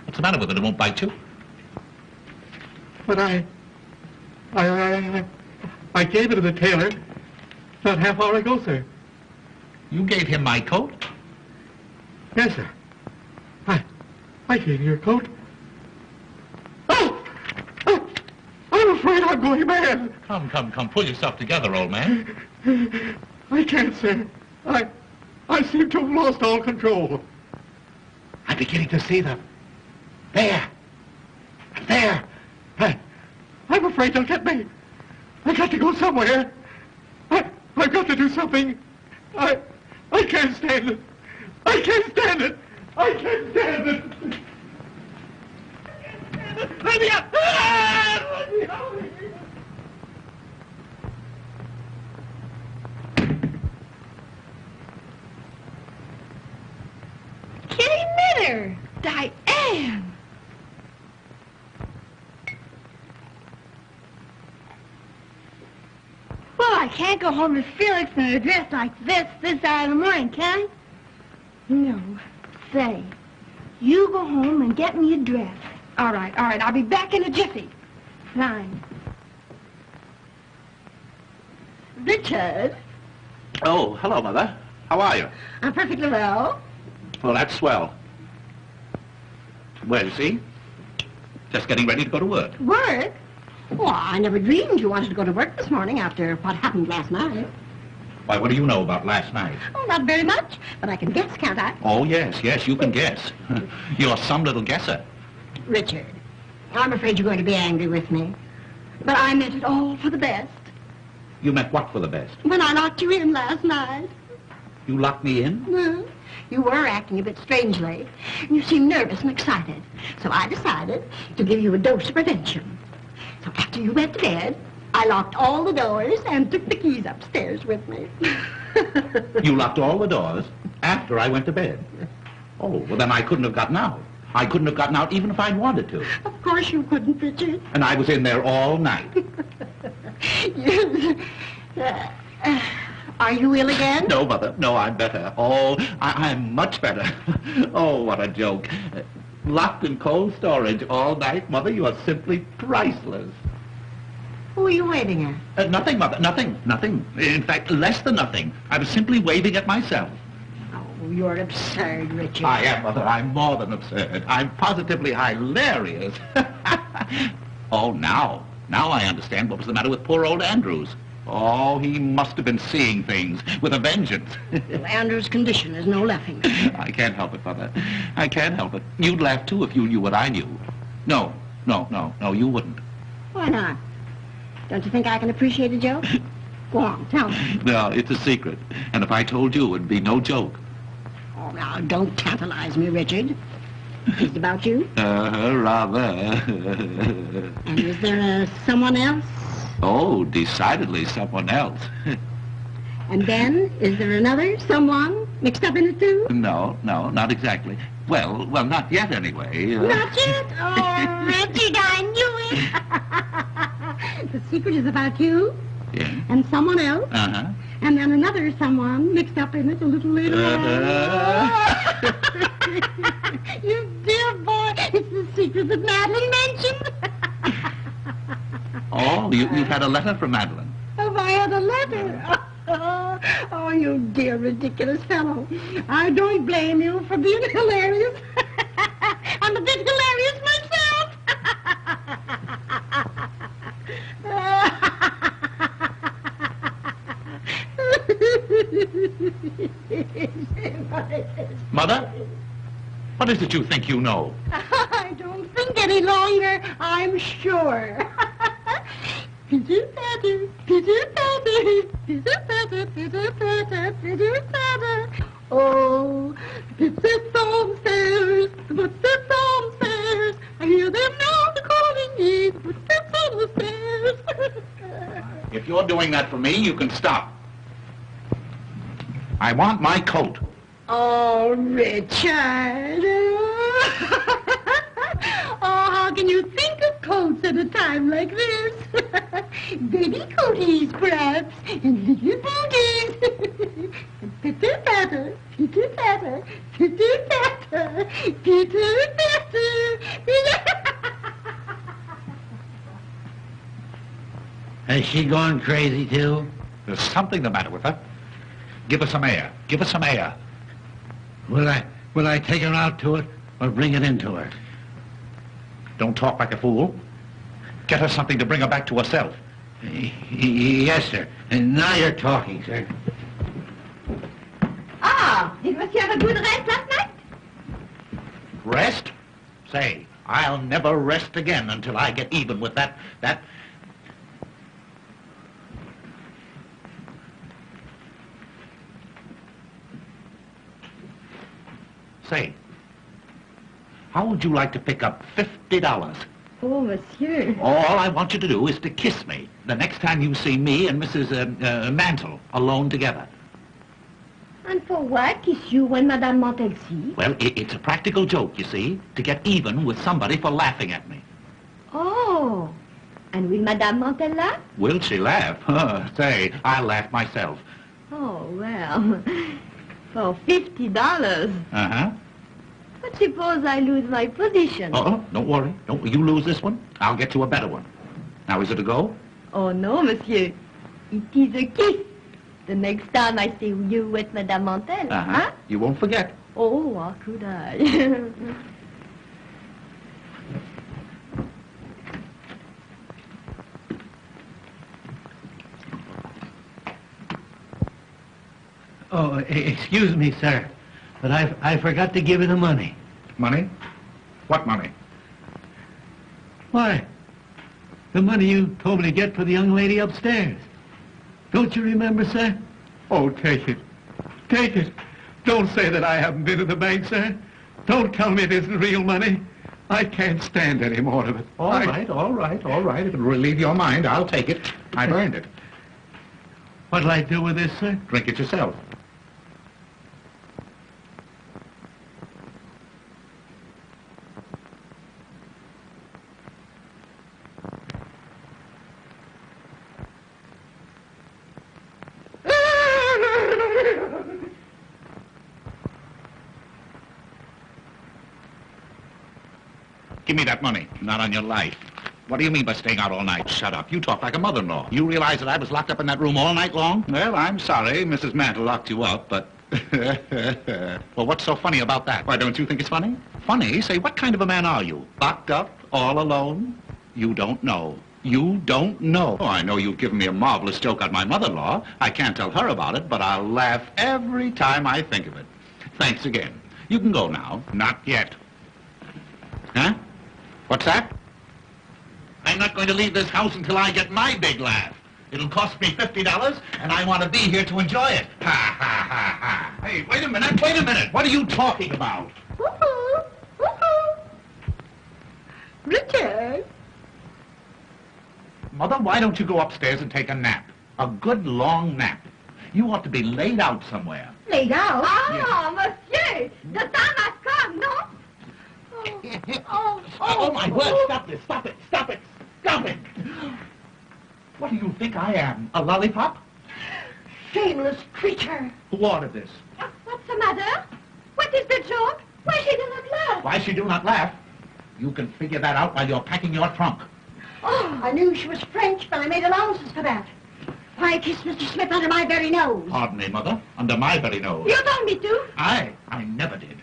What's the matter with it? It won't bite you? But I gave it to the tailor not half hour ago, sir. You gave him my coat? Yes, sir. I gave you your coat. Oh! I'm afraid I'm going mad. Come. Pull yourself together, old man. I can't, sir. I seem to have lost all control. I'm beginning to see them. There. I'm afraid they'll get me. I got to go somewhere. I've got to do something. I can't stand it. I can't stand it. Let me out. Let me out. Kitty Mitter. Diane! Well, I can't go home to Felix in a dress like this hour of the morning, can I? No. Say, you go home and get me a dress. All right. I'll be back in a jiffy. Fine. Richard, Oh, hello, Mother. How are you? I'm perfectly well. Well, that's swell. Well, you see? Just getting ready to go to work. Work? Well, I never dreamed you wanted to go to work this morning after what happened last night. Why, what do you know about last night? Oh, not very much, but I can guess, can't I? Oh, yes, you can guess. You're some little guesser. Richard, I'm afraid you're going to be angry with me. But I meant it all for the best. You meant what for the best? When I locked you in last night. You locked me in? Well, you were acting a bit strangely. You seemed nervous and excited. So I decided to give you a dose of prevention. So after you went to bed, I locked all the doors and took the keys upstairs with me. You locked all the doors after I went to bed. Oh, well, then I couldn't have gotten out. I couldn't have gotten out even if I'd wanted to. Of course you couldn't, Richard. And I was in there all night. Are you ill again? No, Mother. No, I'm better. Oh, I'm much better. Oh, what a joke. Locked in cold storage all night, Mother. You are simply priceless. Who are you waving at? Nothing, Mother. Nothing. Nothing. In fact, less than nothing. I was simply waving at myself. Oh, you're absurd, Richard. I am, Mother. I'm more than absurd. I'm positively hilarious. Oh, now I understand what was the matter with poor old Andrews. Oh, he must have been seeing things with a vengeance. Well, Andrew's condition is no laughing matter. I can't help it, Mother. I can't help it. You'd laugh, too, if you knew what I knew. No, you wouldn't. Why not? Don't you think I can appreciate a joke? Go on, tell me. No, it's a secret. And if I told you, it'd be no joke. Oh, now, don't tantalize me, Richard. Is it about you? Rather. And is there someone else? Oh, decidedly someone else. And then, is there another someone mixed up in it, too? No, not exactly. Well, not yet, anyway. Not yet? Oh, Richard, I knew it. The secret is about you. Yeah. And someone else. Uh-huh. And then another someone mixed up in it a little later on. You dear boy, it's the secret that Madeline mentioned. Oh, you've had a letter from Madeline. Have I had a letter? Oh, you dear ridiculous fellow. I don't blame you for being hilarious. I'm a bit hilarious myself. Mother? What is it you think you know? I don't think any longer, I'm sure. Pitter-patter, pitter-patter, pitter-patter, pitter-patter, pitter-patter. Oh, the footsteps on stairs, the footsteps on stairs. I hear them now, they're calling me, the footsteps on the stairs. If you're doing that for me, you can stop. I want my coat. Oh, Richard. Oh, how can you think of coats at a time like this? Baby coaties, perhaps, and little booties. Pitter-patter, pitter-patter, pitter-patter, pitter-patter. Has she gone crazy, too? There's something the matter with her. Give her some air. Give her some air. Will I take her out to it or bring it into her? Don't talk like a fool. Get her something to bring her back to herself. Yes, sir. And now you're talking, sir. Ah, did Monsieur have a good rest last night? Rest? Say, I'll never rest again until I get even with that... Say, how would you like to pick up $50? Oh, monsieur. All I want you to do is to kiss me the next time you see me and Mrs. Mantle alone together. And for what? Kiss you when Madame Mantel sees? Well, it's a practical joke, you see, to get even with somebody for laughing at me. Oh, and will Madame Mantel laugh? Will she laugh? Say, I'll laugh myself. Oh, well, for $50. Uh-huh. But suppose I lose my position? Oh, don't worry. You lose this one, I'll get you a better one. Now, is it a go? Oh, no, monsieur. It is a kiss. The next time I see you with Madame Mantel, huh? You won't forget. Oh, how could I? Oh, excuse me, sir, but I forgot to give you the money. Money? What money? Why, the money you told me to get for the young lady upstairs. Don't you remember, sir? Oh, take it. Take it. Don't say that I haven't been to the bank, sir. Don't tell me it isn't real money. I can't stand any more of it. All right, all right, all right. If it'll relieve your mind, I'll take it. I've earned it. What'll I do with this, sir? Drink it yourself. Give me that money. Not on your life. What do you mean by staying out all night? Shut up. You talk like a mother-in-law. You realize that I was locked up in that room all night long? Well, I'm sorry. Mrs. Mantle locked you up, but... Well, what's so funny about that? Why, don't you think it's funny? Funny? Say, what kind of a man are you? Locked up? All alone? You don't know. You don't know. Oh, I know you've given me a marvelous joke on my mother-in-law. I can't tell her about it, but I'll laugh every time I think of it. Thanks again. You can go now. Not yet. Huh? What's that? I'm not going to leave this house until I get my big laugh. It'll cost me $50, and I want to be here to enjoy it. Ha, ha, ha, ha. Hey, wait a minute, wait a minute. What are you talking about? Woohoo! Woohoo! Richard! Mother, why don't you go upstairs and take a nap? A good long nap. You ought to be laid out somewhere. Laid out? Ah, monsieur, the time has come, no? Oh, my word, stop this, stop it, stop it, stop it. What do you think I am, a lollipop? Shameless creature. Who ordered this? What's the matter? What is the joke? Why she do not laugh? Why she do not laugh? You can figure that out while you're packing your trunk. Oh, I knew she was French, but I made allowances for that. Why kiss Mr. Smith under my very nose? Pardon me, Mother, under my very nose. You told me to. I never did.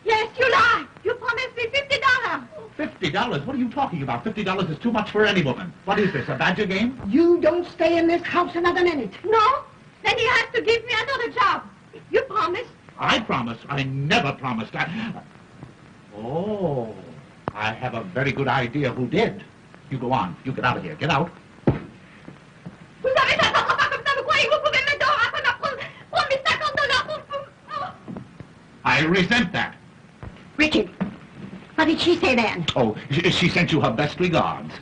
Yes, you lie. You promised me $50. $50? What are you talking about? $50 is too much for any woman. What is this, a badger game? You don't stay in this house another minute. No? Then he has to give me another job. You promised. I promised. I never promised. Oh, I have a very good idea who did. You go on. You get out of here. Get out. Vous avez ça dans pas comme ça, vous croyez, vous pouvez me donner après ma promis $50 pour... I resent that. Richard, what did she say then? Oh, she sent you her best regards.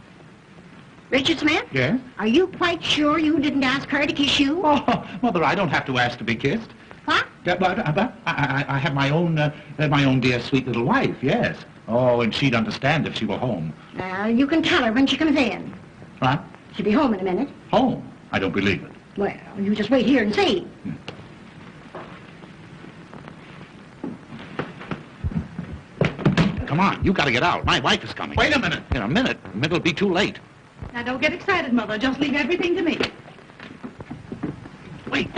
Richard Smith? Yes? Are you quite sure you didn't ask her to kiss you? Oh, Mother, I don't have to ask to be kissed. What? But I have my own dear sweet little wife, yes. Oh, and she'd understand if she were home. You can tell her when she comes in. What? She'll be home in a minute. Home? I don't believe it. Well, you just wait here and see. Come on, you got to get out. My wife is coming. Wait a minute. In a minute. It'll be too late. Now, don't get excited, Mother. Just leave everything to me. Wait.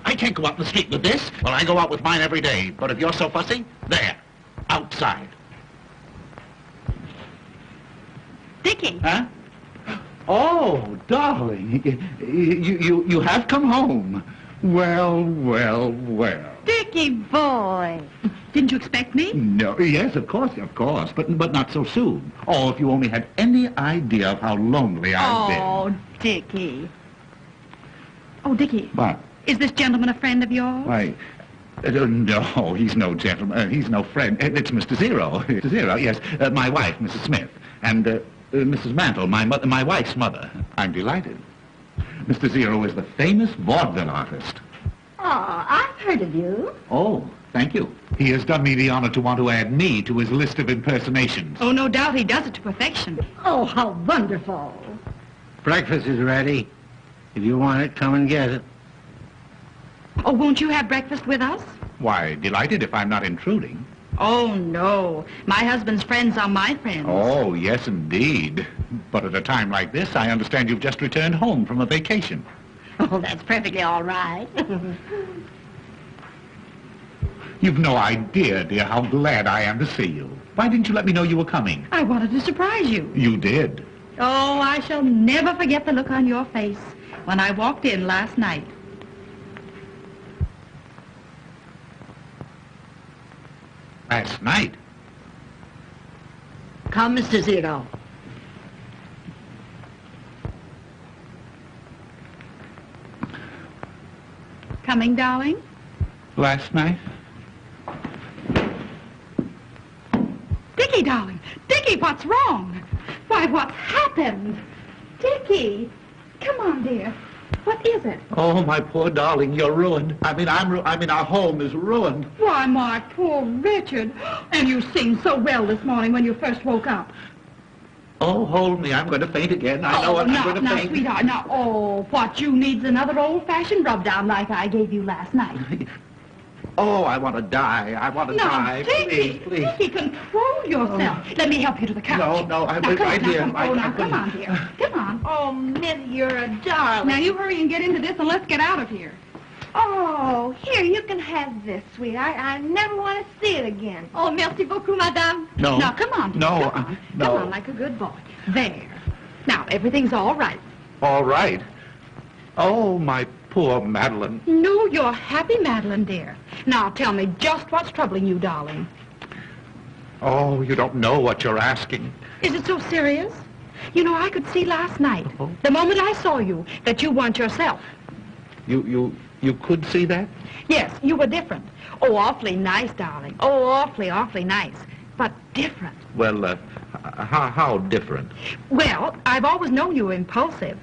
I can't go out in the street with this. Well, I go out with mine every day. But if you're so fussy, there. Outside. Dickie. Huh? Oh, darling. You have come home. Well. Dickie boy. Didn't you expect me? No, yes, of course, but not so soon. Oh, if you only had any idea of how lonely I've been. Oh, Dickie. Oh, Dickie. What? Is this gentleman a friend of yours? Why, no, he's no gentleman. He's no friend. It's Mr. Zero. Mr. Zero, yes. My wife, Mrs. Smith. And Mrs. Mantle, my wife's mother. I'm delighted. Mr. Zero is the famous vaudeville artist. Oh, I've heard of you. Oh, thank you. He has done me the honor to want to add me to his list of impersonations. Oh, no doubt he does it to perfection. Oh, how wonderful. Breakfast is ready. If you want it, come and get it. Oh, won't you have breakfast with us? Why, delighted if I'm not intruding. Oh, no. My husband's friends are my friends. Oh, yes, indeed. But at a time like this, I understand you've just returned home from a vacation. Oh, that's perfectly all right. You've no idea, dear, how glad I am to see you. Why didn't you let me know you were coming? I wanted to surprise you. You did. Oh, I shall never forget the look on your face when I walked in last night. Last night? Come, Mr. Zero. Coming, darling? Last night? Dickie, Dickie, darling. Dickie, what's wrong? Why, what's happened? Dickie, come on, dear. What is it? Oh, my poor darling, you're ruined. Our home is ruined. Why, my poor Richard. And you seemed so well this morning when you first woke up. Oh, hold me. I'm going to faint again. I know it. I'm going to now, faint. Sweetheart, now, what you need's another old-fashioned rub-down like I gave you last night. Oh, I want to die. I want to die. Dickie, Please. Dickie, control yourself. Let me help you to the couch. No, now, wait come right on, here. Come on, dear. Come on. Oh, Miss, you're a darling. Now, you hurry and get into this, and let's get out of here. Oh, here, you can have this, sweet. I never want to see it again. Oh, merci beaucoup, madame. No. Now, come on, dear. No, Come on. no. Come on, like a good boy. There. Now, everything's all right. All right. Oh, my poor Madeline. No, you're happy, Madeline, dear. Now, tell me just what's troubling you, darling. Oh, you don't know what you're asking. Is it so serious? You know, I could see last night, the moment I saw you, that you weren't yourself. You could see that? Yes, you were different. Oh, awfully nice, darling. Oh, awfully nice. But different. Well, how different? Well, I've always known you were impulsive.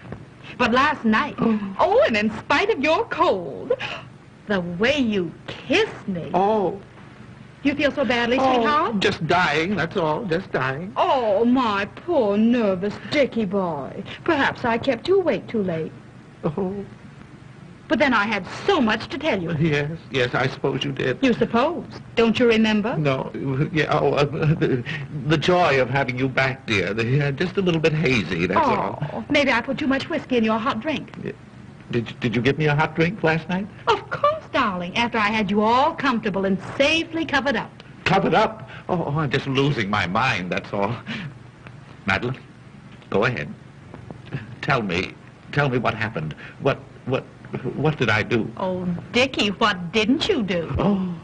But last night, and in spite of your cold, the way you kissed me. Oh. You feel so badly, sweetheart? Just dying, that's all, just dying. Oh, my poor nervous Dickie boy. Perhaps I kept you awake too late. Oh. But then I had so much to tell you. Yes, I suppose you did. You suppose. Don't you remember? No, the joy of having you back, dear. Just a little bit hazy, that's all. Maybe I put too much whiskey in your hot drink. Did you give me a hot drink last night? Of course, darling, after I had you all comfortable and safely covered up. Covered up? Oh, I'm just losing my mind, that's all. Madeline, go ahead. Tell me what happened. What did I do? Oh, Dickie, what didn't you do? Oh.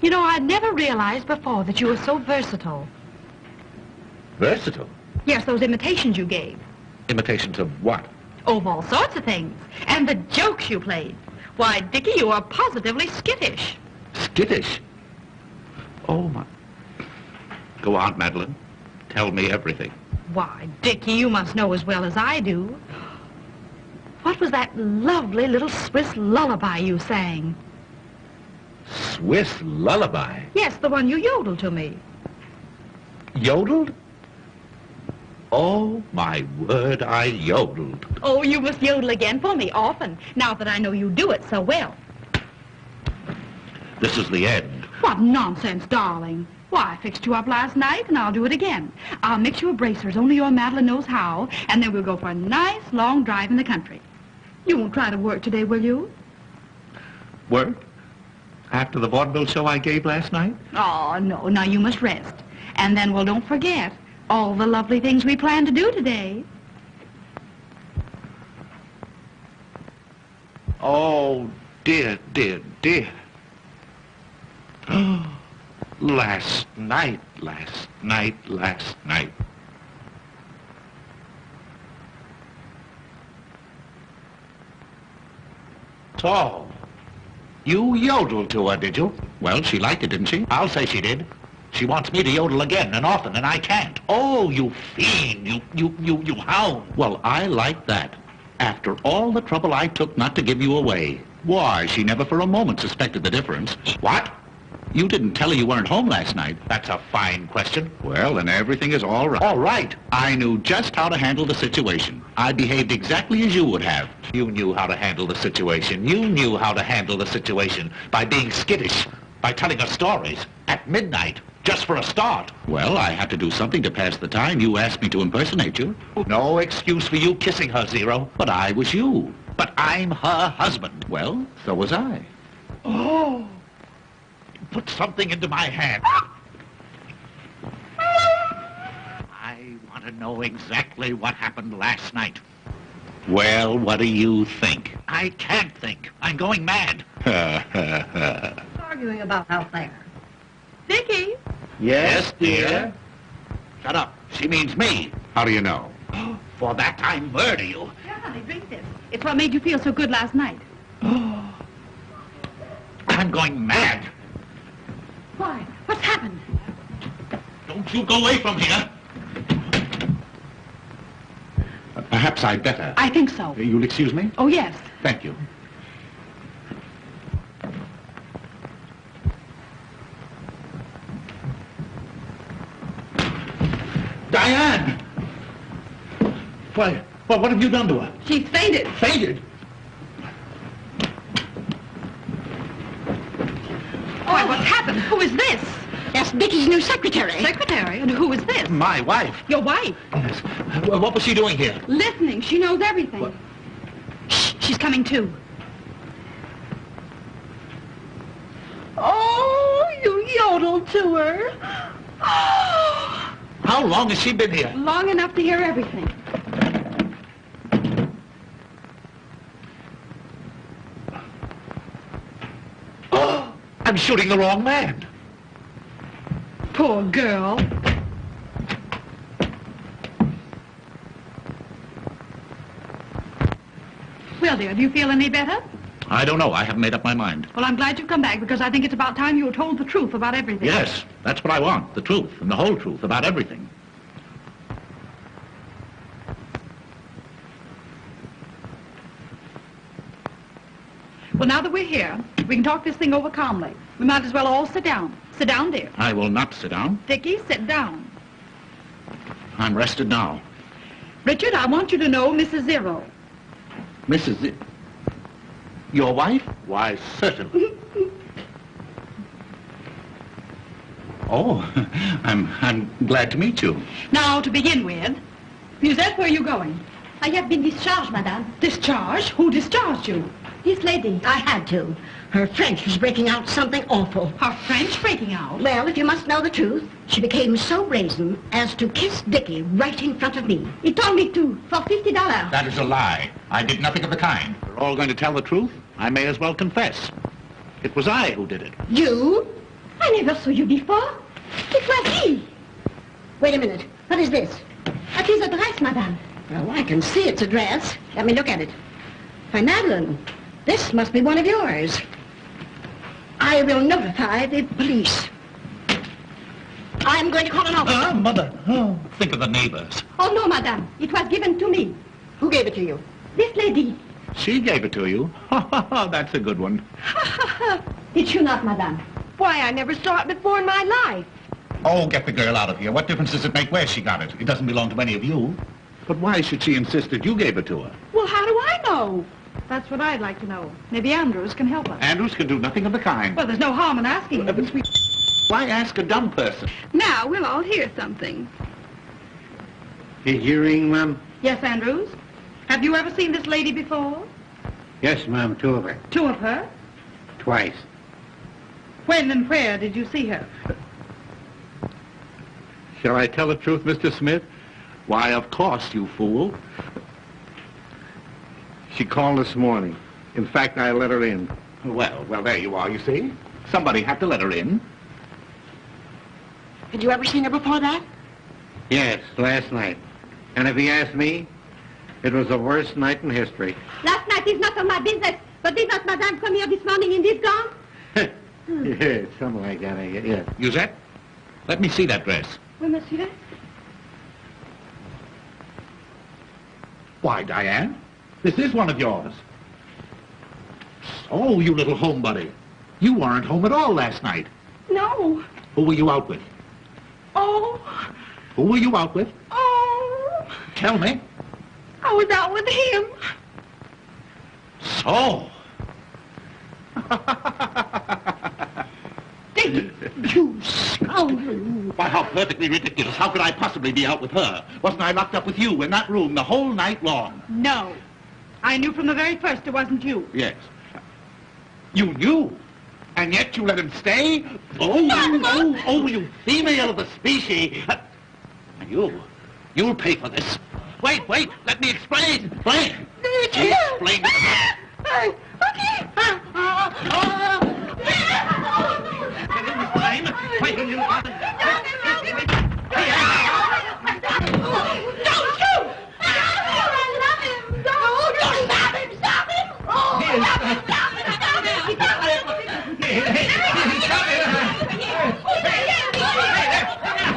You know, I'd never realized before that you were so versatile. Versatile? Yes, those imitations you gave. Imitations of what? Of all sorts of things. And the jokes you played. Why, Dickie, you are positively skittish. Skittish? Oh, my... Go on, Madeline. Tell me everything. Why, Dickie, you must know as well as I do. What was that lovely little Swiss lullaby you sang? Swiss lullaby? Yes, the one you yodeled to me. Yodeled? Oh, my word, I yodeled. Oh, you must yodel again for me often, now that I know you do it so well. This is the end. What nonsense, darling. Why, I fixed you up last night, and I'll do it again. I'll mix you a bracers, only your Madeline knows how, and then we'll go for a nice long drive in the country. You won't try to work today, will you? Work? After the vaudeville show I gave last night? Oh, no. Now you must rest. And then, well, don't forget all the lovely things we plan to do today. Oh, dear. Last night. So, you yodeled to her, did you? Well, she liked it, didn't she? I'll say she did. She wants me to yodel again and often, and I can't. Oh, you fiend, you hound. Well, I like that. After all the trouble I took not to give you away. Why, she never for a moment suspected the difference. What? You didn't tell her you weren't home last night. That's a fine question. Well, then everything is all right. All right. I knew just how to handle the situation. I behaved exactly as you would have. You knew how to handle the situation. You knew how to handle the situation by being skittish, by telling her stories at midnight, just for a start. Well, I had to do something to pass the time. You asked me to impersonate you. No excuse for you kissing her, Zero. But I was you. But I'm her husband. Well, so was I. Oh. Put something into my hand. I want to know exactly what happened last night. Well, what do you think? I can't think. I'm going mad. Arguing about out there. Dickie? Yes, dear? Shut up. She means me. How do you know? For that I murder you. Yeah, honey, drink this. It's what made you feel so good last night. I'm going mad. Why? What's happened? Don't Don't you go away from here. Perhaps I'd better. I think so. You'll excuse me? Oh, yes. Thank you. Diane! Why, what have you done to her? She's fainted. Fainted? Why, what's happened? Who is this? That's Dickie's new secretary. Secretary? And who is this? My wife. Your wife. Yes. What was she doing here? Listening. She knows everything. What? Shh, she's coming too. Oh, you yodeled to her. Oh, How long has she been here? long enough to hear everything. Oh, I'm shooting the wrong man. Poor girl. Well, dear, do you feel any better? I don't know. I haven't made up my mind. Well, I'm glad you've come back because I think it's about time you were told the truth about everything. Yes, that's what I want. The truth, and the whole truth about everything. Well, now that we're here, we can talk this thing over calmly. We might as well all sit down. Sit down, dear. I will not sit down. Dickie, sit down. I'm rested now. Richard, I want you to know Mrs. Zero. Mrs. Your wife? Why, certainly. Oh, I'm glad to meet you. Now, to begin with, Musette, where are you going? I have been discharged, madame. Discharged? Who discharged you? This lady. I had to. Her French was breaking out something awful. Her French breaking out? Well, if you must know the truth, she became so brazen as to kiss Dickie right in front of me. He told me to, for $50. That is a lie. I did nothing of the kind. We're all going to tell the truth. I may as well confess. It was I who did it. You? I never saw you before. It was he. Wait a minute. What is this? That is a dress, madame. Well, I can see it's a dress. Let me look at it. Why, Madeline, this must be one of yours. I will notify the police. I'm going to call an officer. Mother. Oh, think of the neighbors. Oh, no, madame. It was given to me. Who gave it to you? This lady. She gave it to you. That's a good one. Did you not, madame? Why, I never saw it before in my life. Oh, get the girl out of here. What difference does it make where she got it? It doesn't belong to any of you. But why should she insist that you gave it to her? Well, how do I know? That's what I'd like to know. Maybe Andrews can help us. Andrews can do nothing of the kind. Well, there's no harm in asking him. Why ask a dumb person? Now, we'll all hear something. Did you ring, ma'am? Yes, Andrews? Have you ever seen this lady before? Yes, ma'am, two of her. Two of her? Twice. When and where did you see her? Shall I tell the truth, Mr. Smith? Why, of course, you fool. She called this morning. In fact, I let her in. Well, there you are, you see. Somebody had to let her in. Had you ever seen her before that? Yes, last night. And if you ask me, it was the worst night in history. Last night is not on my business, but did not madame come here this morning in this gown? Yeah, something like that, I guess, yeah. Musette, let me see that dress. Oui, monsieur. Why, Diane, this is one of yours. Oh, you little homebody. You weren't home at all last night. No. Who were you out with? Oh. Who were you out with? Oh. Tell me. I was out with him. So. You scoundrel. Why, how perfectly ridiculous. How could I possibly be out with her? Wasn't I locked up with you in that room the whole night long? No. I knew from the very first it wasn't you. Yes. You knew? And yet you let him stay? Oh, you female of the species. And you'll pay for this. Wait, let me explain. Explain. Explain.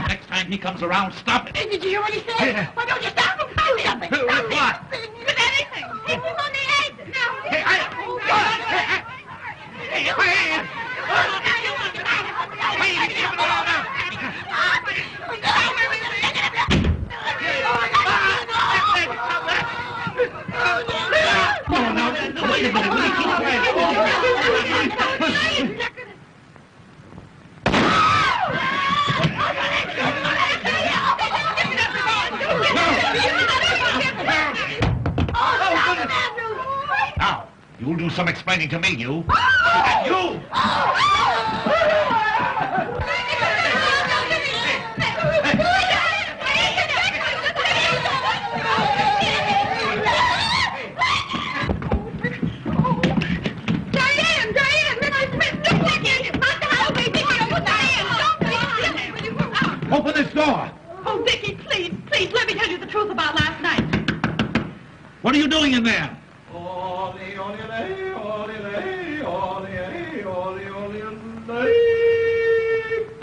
Next time comes around, stop it. Did you hear what he said? Why don't you stop him? Do something. Stop What? him. With anything. Hit him on the head. No. Wait a minute, will you keep quiet? Now, you'll do some explaining to me, you. And you! Open this door! Oh, Dickie, please, please, let me tell you the truth about last night. What are you doing in there?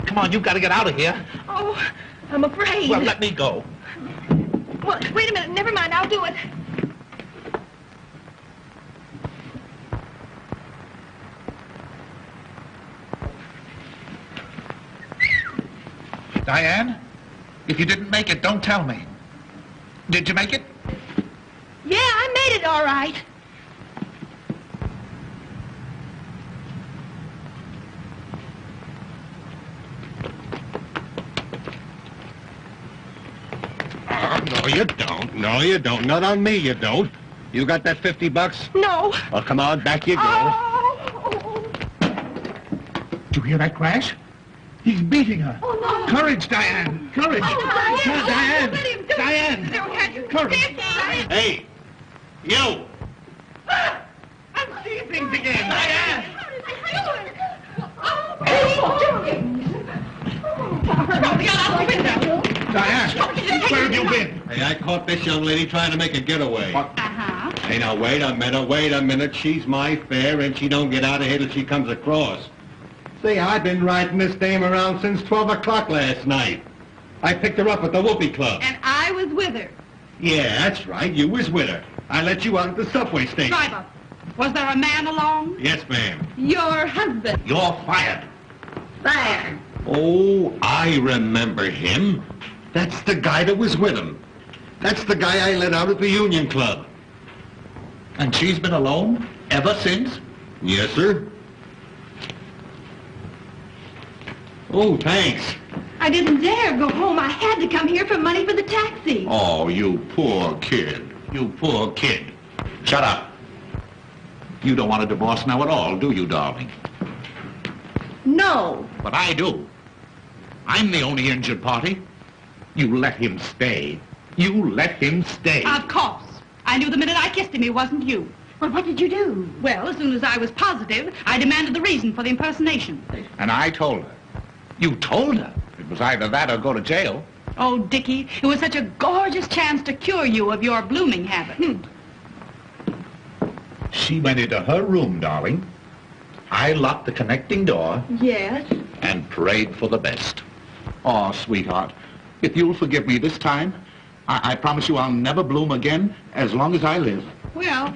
Come on, you've got to get out of here. Oh, I'm afraid. Well, let me go. Well, wait a minute, never mind, I'll do it. Diane, if you didn't make it, don't tell me. Did you make it? Yeah, I made it all right. No, you don't. No, you don't. Not on me, you don't. You got that $50? No. Well, come on, back you go. Oh. Did you hear that crash? He's beating her. Oh, no. Courage, Diane. Courage. Oh, Come on, Diane. Let him do it. Diane. Courage. Hey, you! I'm seeing things again. Diane. Diane, where have you been? Hey, I caught this young lady trying to make a getaway. What? Uh-huh. Hey, now, wait a minute. She's my fare, and she don't get out of here till she comes across. See, I've been riding this dame around since 12 o'clock last night. I picked her up at the Whoopee Club. And I was with her. Yeah, that's right. You was with her. I let you out at the subway station. Driver, was there a man along? Yes, ma'am. Your husband. You're fired. Fired. Oh, I remember him. That's the guy that was with him. That's the guy I let out at the Union Club. And she's been alone ever since? Yes, sir. Oh, thanks. I didn't dare go home. I had to come here for money for the taxi. Oh, you poor kid. You poor kid. Shut up. You don't want a divorce now at all, do you, darling? No. But I do. I'm the only injured party. You let him stay. You let him stay. Of course. I knew the minute I kissed him it wasn't you. Well, what did you do? Well, as soon as I was positive, I demanded the reason for the impersonation. And I told her. You told her? It was either that or go to jail. Oh, Dickie, it was such a gorgeous chance to cure you of your blooming habit. She went into her room, darling. I locked the connecting door Yes? and prayed for the best. Oh, sweetheart, if you'll forgive me this time, I promise you I'll never bloom again as long as I live. Well,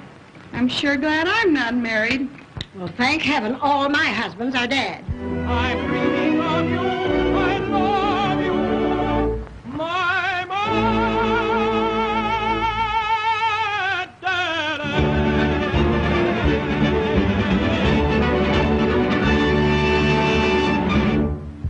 I'm sure glad I'm not married. Well, thank heaven all my husbands are dead. I'm dreaming of you.